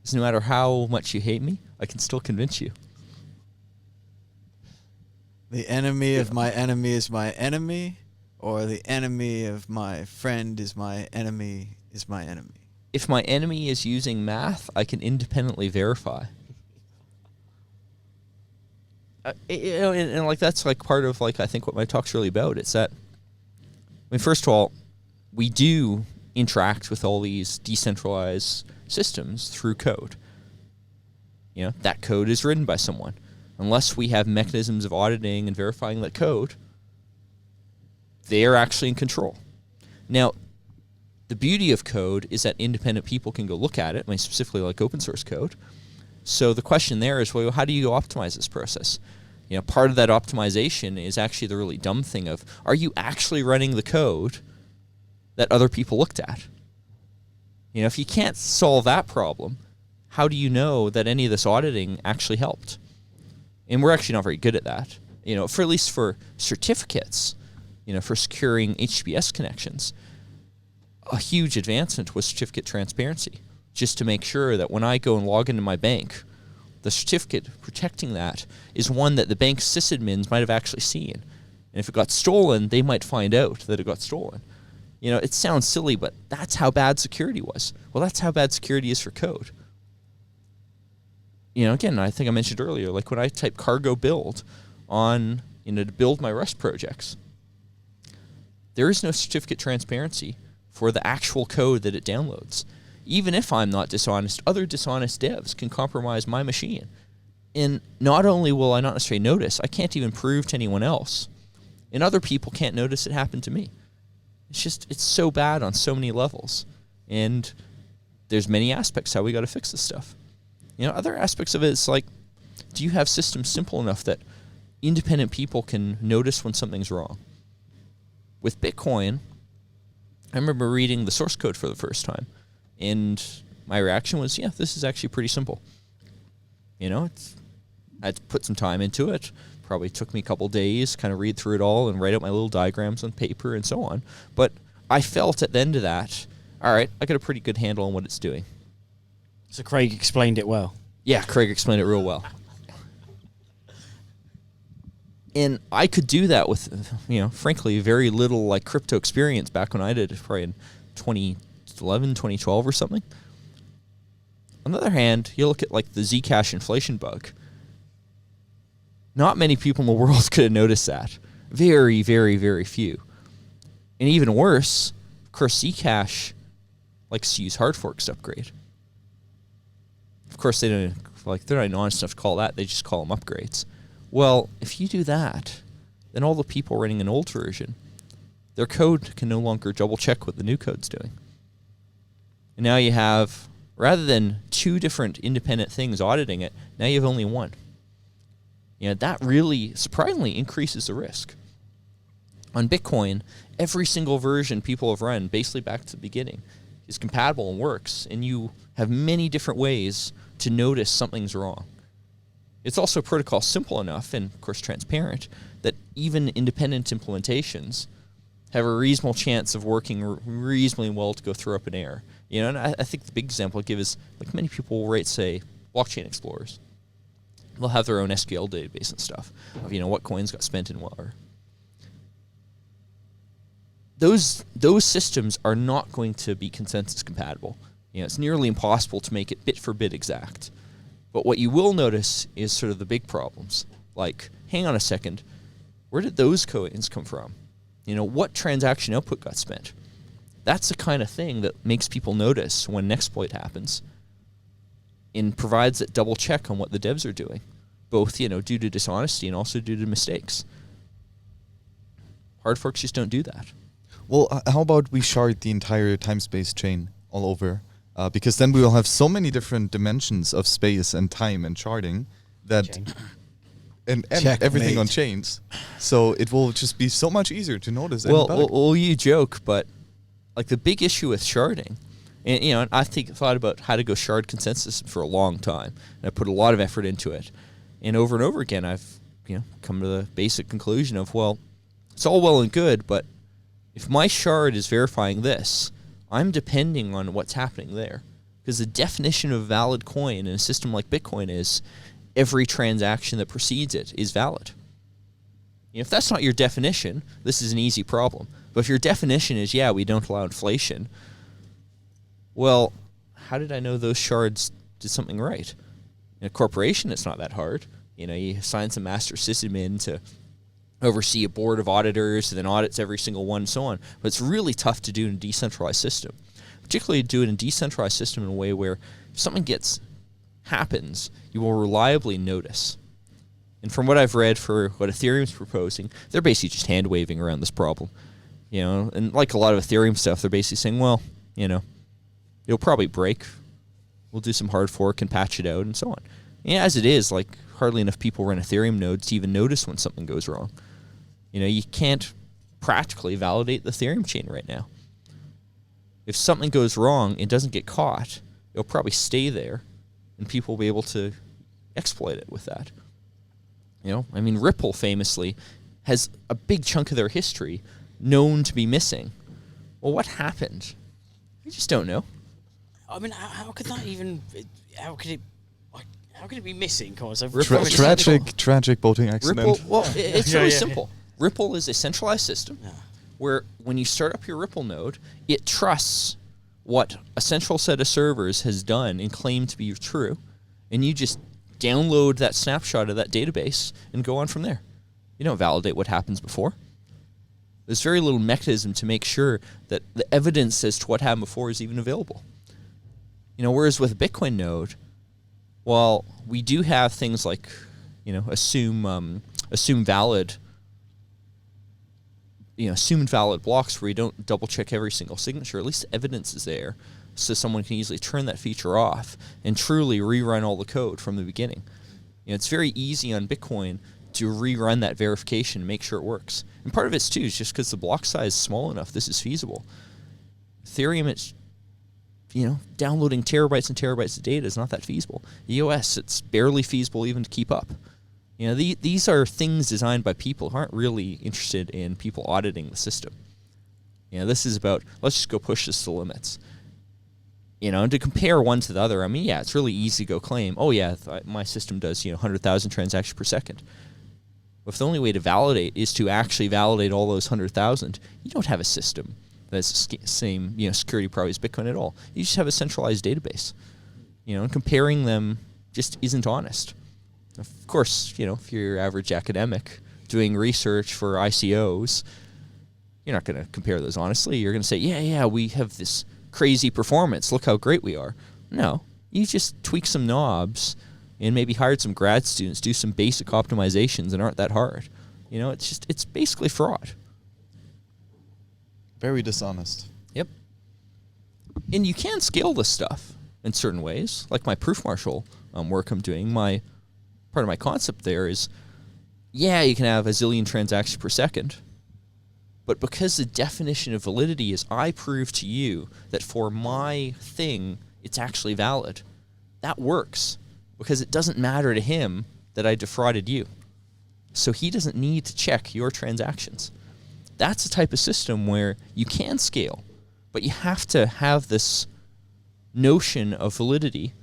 is no matter how much you hate me, I can still convince you. The enemy of my enemy is my enemy, or the enemy of my friend is my enemy is my enemy. If my enemy is using math, I can independently verify. And that's part of I think what my talk's really about. It's that, first of all, we do interact with all these decentralized systems through code. That code is written by someone. Unless we have mechanisms of auditing and verifying that code, they are actually in control. Now, the beauty of code is that independent people can go look at it, specifically open source code. So the question there is, well, how do you optimize this process? Part of that optimization is actually the really dumb thing of, are you actually running the code that other people looked at? If you can't solve that problem, how do you know that any of this auditing actually helped? And we're actually not very good at that. For at least for certificates, for securing HTTPS connections, a huge advancement was certificate transparency, just to make sure that when I go and log into my bank, the certificate protecting that is one that the bank's sysadmins might have actually seen. And if it got stolen, they might find out that it got stolen. It sounds silly, but that's how bad security was. Well, that's how bad security is for code. Again, I think I mentioned earlier, when I type cargo build on, to build my Rust projects, there is no certificate transparency for the actual code that it downloads. Even if I'm not dishonest, other dishonest devs can compromise my machine. And not only will I not necessarily notice, I can't even prove to anyone else. And other people can't notice it happened to me. It's so bad on so many levels. And there's many aspects how we got to fix this stuff. Other aspects of it is like, do you have systems simple enough that independent people can notice when something's wrong? With Bitcoin, I remember reading the source code for the first time, and my reaction was, yeah, this is actually pretty simple. I had to put some time into it. Probably took me a couple days, kind of read through it all and write out my little diagrams on paper and so on. But I felt at the end of that, all right, I got a pretty good handle on what it's doing. So Craig explained it well. Yeah, Craig explained it real well. And I could do that with, frankly, very little like crypto experience back when I did it, probably in 2011, 2012 or something. On the other hand, you look at like the Zcash inflation bug. Not many people in the world could have noticed that. Very, very, very few. And even worse, of course, Zcash likes to use hard forks to upgrade. Of course, they're not honest enough to call that. They just call them upgrades. Well, if you do that, then all the people running an old version, their code can no longer double check what the new code's doing. And now you have, rather than two different independent things auditing it, now you have only one. That really surprisingly increases the risk. On Bitcoin, every single version people have run, basically back to the beginning, is compatible and works, and you have many different ways to notice something's wrong. It's also a protocol simple enough, and of course transparent, that even independent implementations have a reasonable chance of working reasonably well to go throw up an error. And I think the big example I give is, like many people will write, say, blockchain explorers. They'll have their own SQL database and stuff of, what coins got spent in what. Those systems are not going to be consensus compatible. It's nearly impossible to make it bit for bit exact. But what you will notice is sort of the big problems. Like, hang on a second, where did those coins come from? What transaction output got spent? That's the kind of thing that makes people notice when an exploit happens, and provides that double check on what the devs are doing, both due to dishonesty and also due to mistakes. Hard forks just don't do that. Well, how about we shard the entire time-space chain all over? Because then we will have so many different dimensions of space and time and sharding that, and everything on chains. So it will just be so much easier to notice. Well, you joke, but like the big issue with sharding. And I thought about how to go shard consensus for a long time, and I put a lot of effort into it. And over again, I've come to the basic conclusion of, well, it's all well and good, but if my shard is verifying this, I'm depending on what's happening there, because the definition of valid coin in a system like Bitcoin is every transaction that precedes it is valid. If that's not your definition, this is an easy problem. But if your definition is, yeah, we don't allow inflation, well, how did I know those shards did something right? In a corporation, it's not that hard. You assign some master sysadmin to oversee a board of auditors and then audits every single one and so on. But it's really tough to do in a decentralized system, particularly do it in a decentralized system in a way where if something happens, you will reliably notice. And from what I've read for what Ethereum's proposing, they're basically just hand-waving around this problem. And like a lot of Ethereum stuff, they're basically saying, well, it'll probably break. We'll do some hard fork and patch it out and so on. As it is, like, hardly enough people run Ethereum nodes to even notice when something goes wrong. You can't practically validate the Ethereum chain right now. If something goes wrong and doesn't get caught, it'll probably stay there, and people will be able to exploit it with that. Ripple famously has a big chunk of their history known to be missing. Well, what happened? We just don't know. How could that even? How could it be missing? Tragic boating accident. Ripple, it's really simple. Ripple is a centralized system where when you start up your Ripple node, it trusts what a central set of servers has done and claimed to be true, and you just download that snapshot of that database and go on from there. You don't validate what happens before. There's very little mechanism to make sure that the evidence as to what happened before is even available. Whereas with a Bitcoin node, well, we do have things like, assume valid blocks where you don't double check every single signature. At least the evidence is there. so someone can easily turn that feature off and truly rerun all the code from the beginning. It's very easy on Bitcoin to rerun that verification and make sure it works. And part of it's too is just because the block size is small enough, this is feasible. Ethereum, it's downloading terabytes and terabytes of data is not that feasible. EOS, it's barely feasible even to keep up. These are things designed by people who aren't really interested in people auditing the system. This is about, let's just go push this to the limits. And to compare one to the other, I mean, yeah, it's really easy to go claim, oh yeah, my system does 100,000 transactions per second. But if the only way to validate is to actually validate all those 100,000, you don't have a system that's the same security probably as Bitcoin at all. You just have a centralized database. And comparing them just isn't honest. Of course, if you're your average academic doing research for ICOs, you're not going to compare those honestly. You're going to say, yeah, we have this crazy performance. Look how great we are. No, you just tweak some knobs and maybe hired some grad students, do some basic optimizations and aren't that hard. It's basically fraud. Very dishonest. Yep. And you can scale this stuff in certain ways, like my proof marshal work I'm doing. Part of my concept there is, yeah, you can have a zillion transactions per second, but because the definition of validity is I prove to you that for my thing, it's actually valid, that works because it doesn't matter to him that I defrauded you. So he doesn't need to check your transactions. That's the type of system where you can scale, but you have to have this notion of validity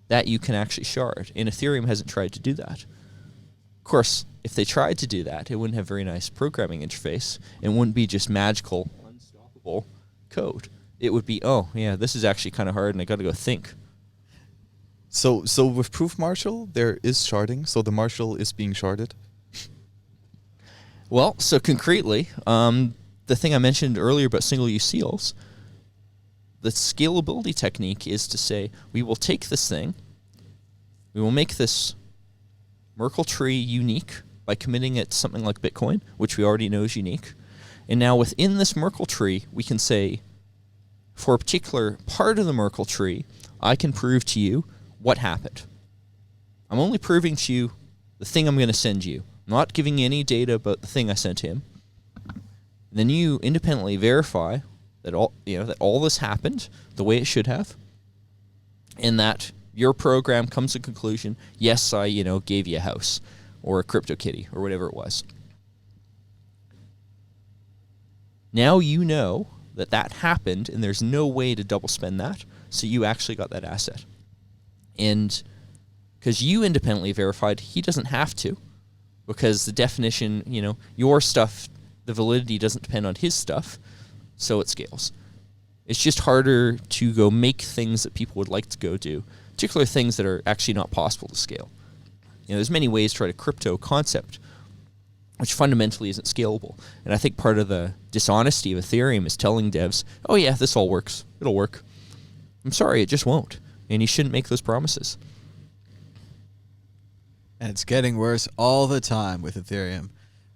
that you can actually shard. And Ethereum hasn't tried to do that. Of course, if they tried to do that, it wouldn't have a very nice programming interface. It wouldn't be just magical, unstoppable code. It would be, oh, yeah, this is actually kind of hard, and I got to go think. So with Proof Marshal, there is sharding. So the marshal is being sharded. Well, so concretely, the thing I mentioned earlier about single-use seals, the scalability technique is to say, we will take this thing, we will make this Merkle tree unique by committing it to something like Bitcoin, which we already know is unique. And now within this Merkle tree, we can say, for a particular part of the Merkle tree, I can prove to you what happened. I'm only proving to you the thing I'm going to send you. I'm not giving you any data about the thing I sent him. And then you independently verify that all this happened the way it should have, and that your program comes to the conclusion, yes, I gave you a house or a CryptoKitty or whatever it was. Now you know that happened, and there's no way to double spend that, so you actually got that asset. And because you independently verified, he doesn't have to, because the definition, your stuff, the validity doesn't depend on his stuff, so it scales. It's just harder to go make things that people would like to go do, particularly things that are actually not possible to scale. There's many ways to write a crypto concept, which fundamentally isn't scalable. And I think part of the dishonesty of Ethereum is telling devs, oh yeah, this all works. It'll work. I'm sorry, it just won't. And you shouldn't make those promises. And it's getting worse all the time with Ethereum.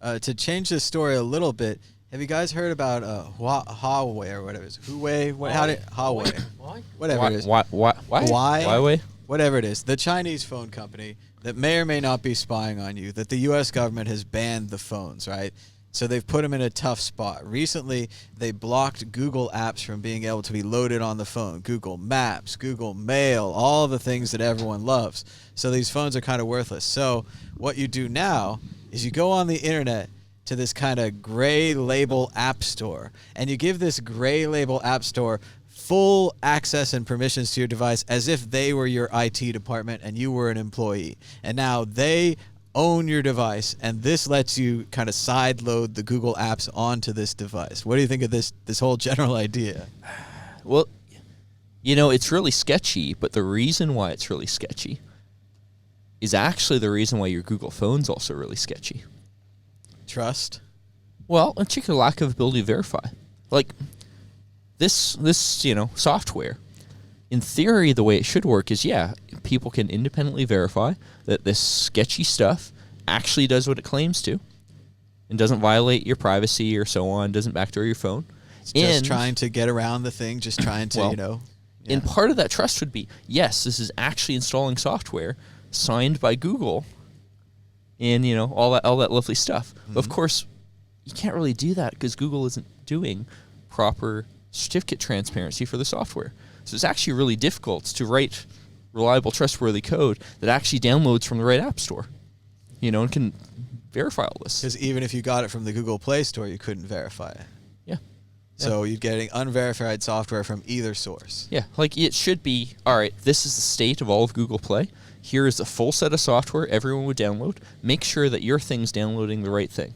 To change this story a little bit, have you guys heard about Huawei or whatever it is? Huawei? Huawei. Why? Whatever it is. Why? Huawei? Whatever it is. The Chinese phone company that may or may not be spying on you, that the U.S. government has banned the phones, right? So they've put them in a tough spot. Recently, they blocked Google apps from being able to be loaded on the phone. Google Maps, Google Mail, all the things that everyone loves. So these phones are kind of worthless. So what you do now is you go on the internet to this kind of gray label app store, and you give this gray label app store full access and permissions to your device as if they were your IT department and you were an employee. And now they own your device, and this lets you kind of side load the Google apps onto this device. What do you think of this whole general idea? Well, it's really sketchy, but the reason why it's really sketchy is actually the reason why your Google phone's also really sketchy. Trust? Well, a particular lack of ability to verify. Like this software, in theory, the way it should work is, people can independently verify that this sketchy stuff actually does what it claims to and doesn't violate your privacy or so on, doesn't backdoor your phone. It's just trying to get around the thing, just trying to, And part of that trust would be, yes, this is actually installing software signed by Google and, you know, all that lovely stuff. But of course, you can't really do that because Google isn't doing proper certificate transparency for the software. So it's actually really difficult to write reliable, trustworthy code that actually downloads from the right app store, you know, and can verify all this. Because even if you got it from the Google Play Store, you couldn't verify it. Yeah. So you're getting unverified software from either source. Yeah, like it should be, all right, this is the state of all of Google Play. Here is the full set of software everyone would download. Make sure that your thing's downloading the right thing.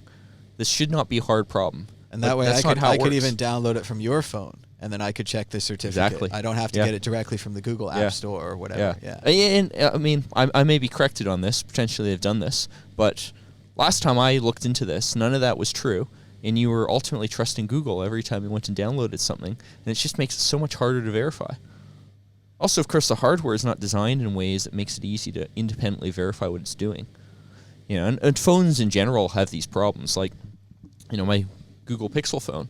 This should not be a hard problem. And that But way that's I not how it could works. even download it from your phone, and then I could check the certificate. Exactly. I don't have to Yeah. get it directly from the Google App Yeah. Store or whatever. Yeah. And I mean, I may be corrected on this. Potentially they've done this. But last time I looked into this, none of that was true. And you were ultimately trusting Google every time you went and downloaded something. And it just makes it so much harder to verify. Also, of course, the hardware is not designed in ways that makes it easy to independently verify what it's doing. You know, and phones in general have these problems. Like, you know, my Google Pixel phone.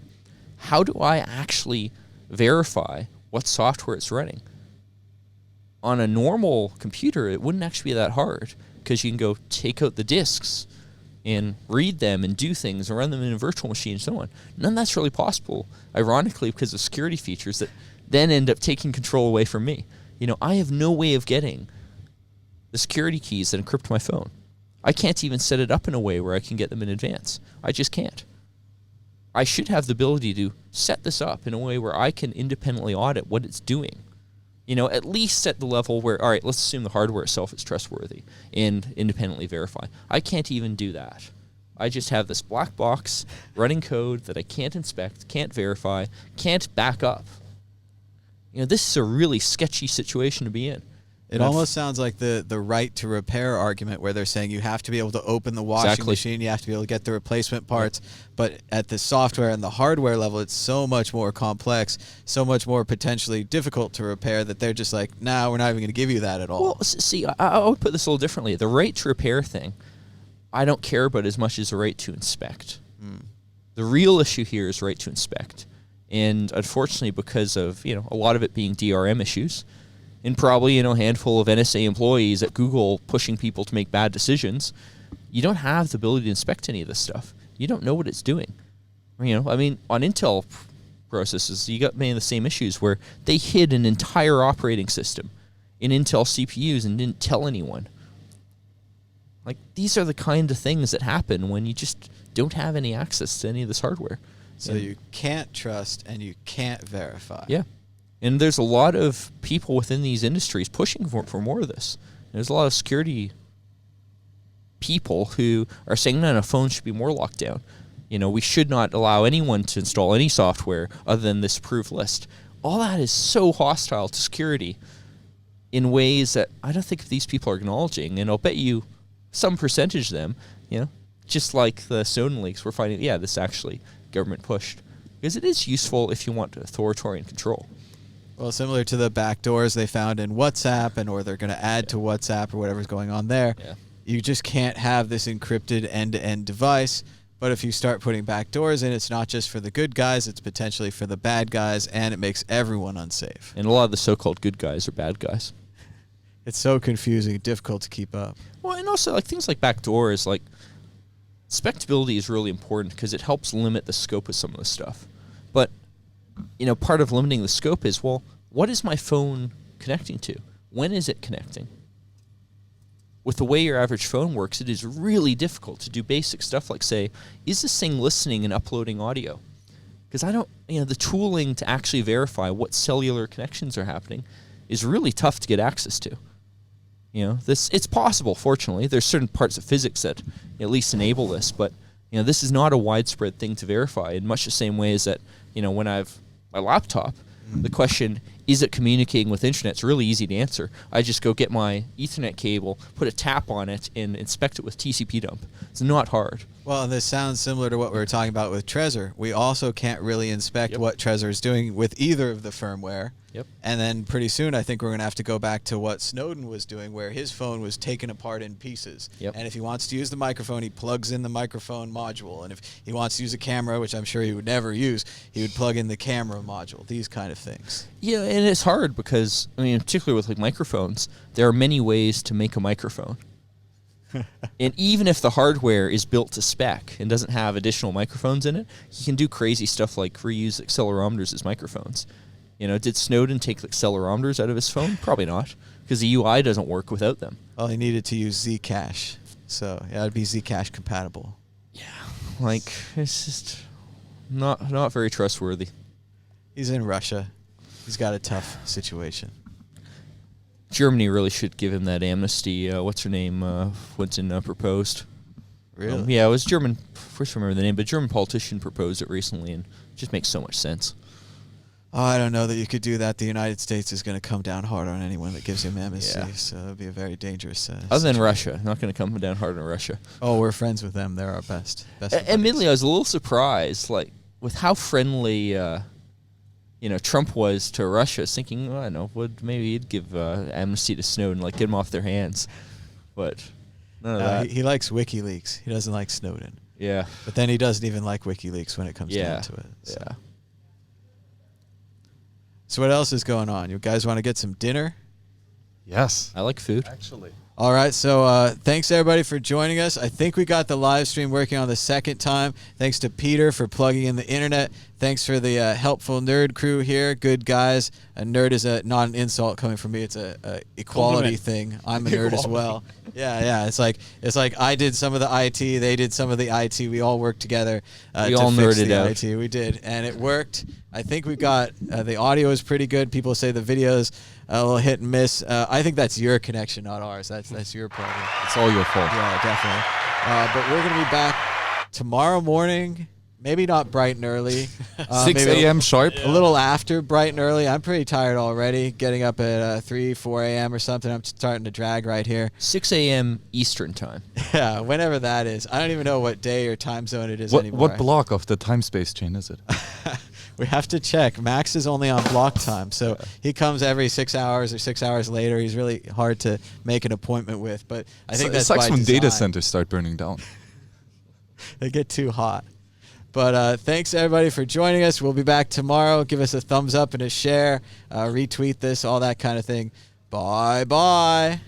How do I actually verify what software it's running? On a normal computer, it wouldn't actually be that hard because you can go take out the disks and read them and do things and run them in a virtual machine and so on. None of that's really possible, ironically, because of security features that then end up taking control away from me. You know, I have no way of getting the security keys that encrypt my phone. I can't even set it up in a way where I can get them in advance. I just can't. I should have the ability to set this up in a way where I can independently audit what it's doing. You know, at least at the level where, all right, let's assume the hardware itself is trustworthy and independently verify. I can't even do that. I just have this black box running code that I can't inspect, can't verify, can't back up. You know, this is a really sketchy situation to be in. It almost sounds like the right to repair argument where they're saying you have to be able to open the washing Exactly. machine, you have to be able to get the replacement parts, but at the software and the hardware level, it's so much more complex, so much more potentially difficult to repair that they're just like, nah, we're not even going to give you that at all. Well, see, I would put this a little differently. The right to repair thing, I don't care about as much as the right to inspect. The real issue here is right to inspect. And unfortunately, because of, you know, a lot of it being DRM issues, and probably, you know, a handful of NSA employees at Google pushing people to make bad decisions, you don't have the ability to inspect any of this stuff. You don't know what it's doing. You know, I mean, on Intel processes, you got many of the same issues where they hid an entire operating system in Intel CPUs and didn't tell anyone. Like, these are the kind of things that happen when you just don't have any access to any of this hardware. So you can't trust and you can't verify. Yeah. And there's a lot of people within these industries pushing for more of this. There's a lot of security people who are saying, no, phones should be more locked down. You know, we should not allow anyone to install any software other than this approved list. All that is so hostile to security in ways that I don't think these people are acknowledging. And I'll bet you some percentage of them, you know, just like the Snowden leaks, we're finding, yeah, this is actually government pushed. Because it is useful if you want authoritarian control. Well, similar to the backdoors they found in WhatsApp, or they're going to add to WhatsApp or whatever's going on there. Yeah. You just can't have this encrypted end-to-end device. But if you start putting backdoors in, it's not just for the good guys, it's potentially for the bad guys, and it makes everyone unsafe. And a lot of the so-called good guys are bad guys. It's so confusing, difficult to keep up. Well, and also, like, things like backdoors, like, inspectability is really important because it helps limit the scope of some of this stuff. But, you know, part of limiting the scope is, well, what is my phone connecting to? When is it connecting? With the way your average phone works, it is really difficult to do basic stuff like, say, is this thing listening and uploading audio? Because I don't, you know, the tooling to actually verify what cellular connections are happening is really tough to get access to. You know, it's possible, fortunately. There's certain parts of physics that at least enable this, but, you know, this is not a widespread thing to verify in much the same way as that, you know, when I have my laptop, the question, is it communicating with internet? It's really easy to answer. I just go get my Ethernet cable, put a tap on it, and inspect it with TCP dump. It's not hard. Well, this sounds similar to what we were talking about with Trezor. We also can't really inspect what Trezor is doing with either of the firmware. Yep. And then pretty soon, I think we're going to have to go back to what Snowden was doing, where his phone was taken apart in pieces. Yep. And if he wants to use the microphone, he plugs in the microphone module. And if he wants to use a camera, which I'm sure he would never use, he would plug in the camera module. These kind of things. Yeah, and it's hard because, I mean, particularly with like microphones, there are many ways to make a microphone. And even if the hardware is built to spec and doesn't have additional microphones in it, you can do crazy stuff like reuse accelerometers as microphones. You know, did Snowden take accelerometers out of his phone? Probably not, because the UI doesn't work without them. Well, he needed to use Zcash. So, yeah, it'd be Zcash compatible. Yeah, like, it's just not very trustworthy. He's in Russia. He's got a tough situation. Germany really should give him that amnesty. What's her name? Woodson proposed. Really? Yeah, it was German. First, remember the name, but a German politician proposed it recently, and it just makes so much sense. Oh, I don't know that you could do that. The United States is going to come down hard on anyone that gives him amnesty, so it'll be a very dangerous. Other than Russia, not going to come down hard on Russia. Oh, we're friends with them. They're our best. Admittedly, I was a little surprised, like with how friendly, Trump was to Russia. I was thinking, I don't know, maybe he'd give amnesty to Snowden, like get him off their hands, but none of that. He likes WikiLeaks. He doesn't like Snowden. Yeah, but then he doesn't even like WikiLeaks when it comes down to it. So. Yeah. So what else is going on? You guys want to get some dinner? Yes. I like food. Actually. All right, so thanks everybody for joining us. I think we got the live stream working on the second time. Thanks to Peter for plugging in the internet. Thanks for the helpful nerd crew here. Good guys. A nerd is not an insult coming from me. It's a equality thing. I'm a nerd as well. Yeah. It's like I did some of the IT. They did some of the IT. We all worked together. We all nerded out. IT. We did, and it worked. I think we got the audio is pretty good. People say the videos a little hit and miss. I think that's your connection, not ours. That's your problem. It's all your fault. Yeah, definitely. But we're gonna be back tomorrow morning. Maybe not bright and early. 6 a.m. sharp. A little after bright and early. I'm pretty tired already. Getting up at 3, 4 a.m. or something. I'm starting to drag right here. 6 a.m. Eastern time. Yeah, whenever that is. I don't even know what day or time zone it is anymore. What block of the time-space chain is it? We have to check. Max is only on block time, so he comes every 6 hours or 6 hours later. He's really hard to make an appointment with, but I think that's sucks by when data design. centers start burning down. They get too hot. But thanks, everybody, for joining us. We'll be back tomorrow. Give us a thumbs up and a share. Retweet this, all that kind of thing. Bye-bye.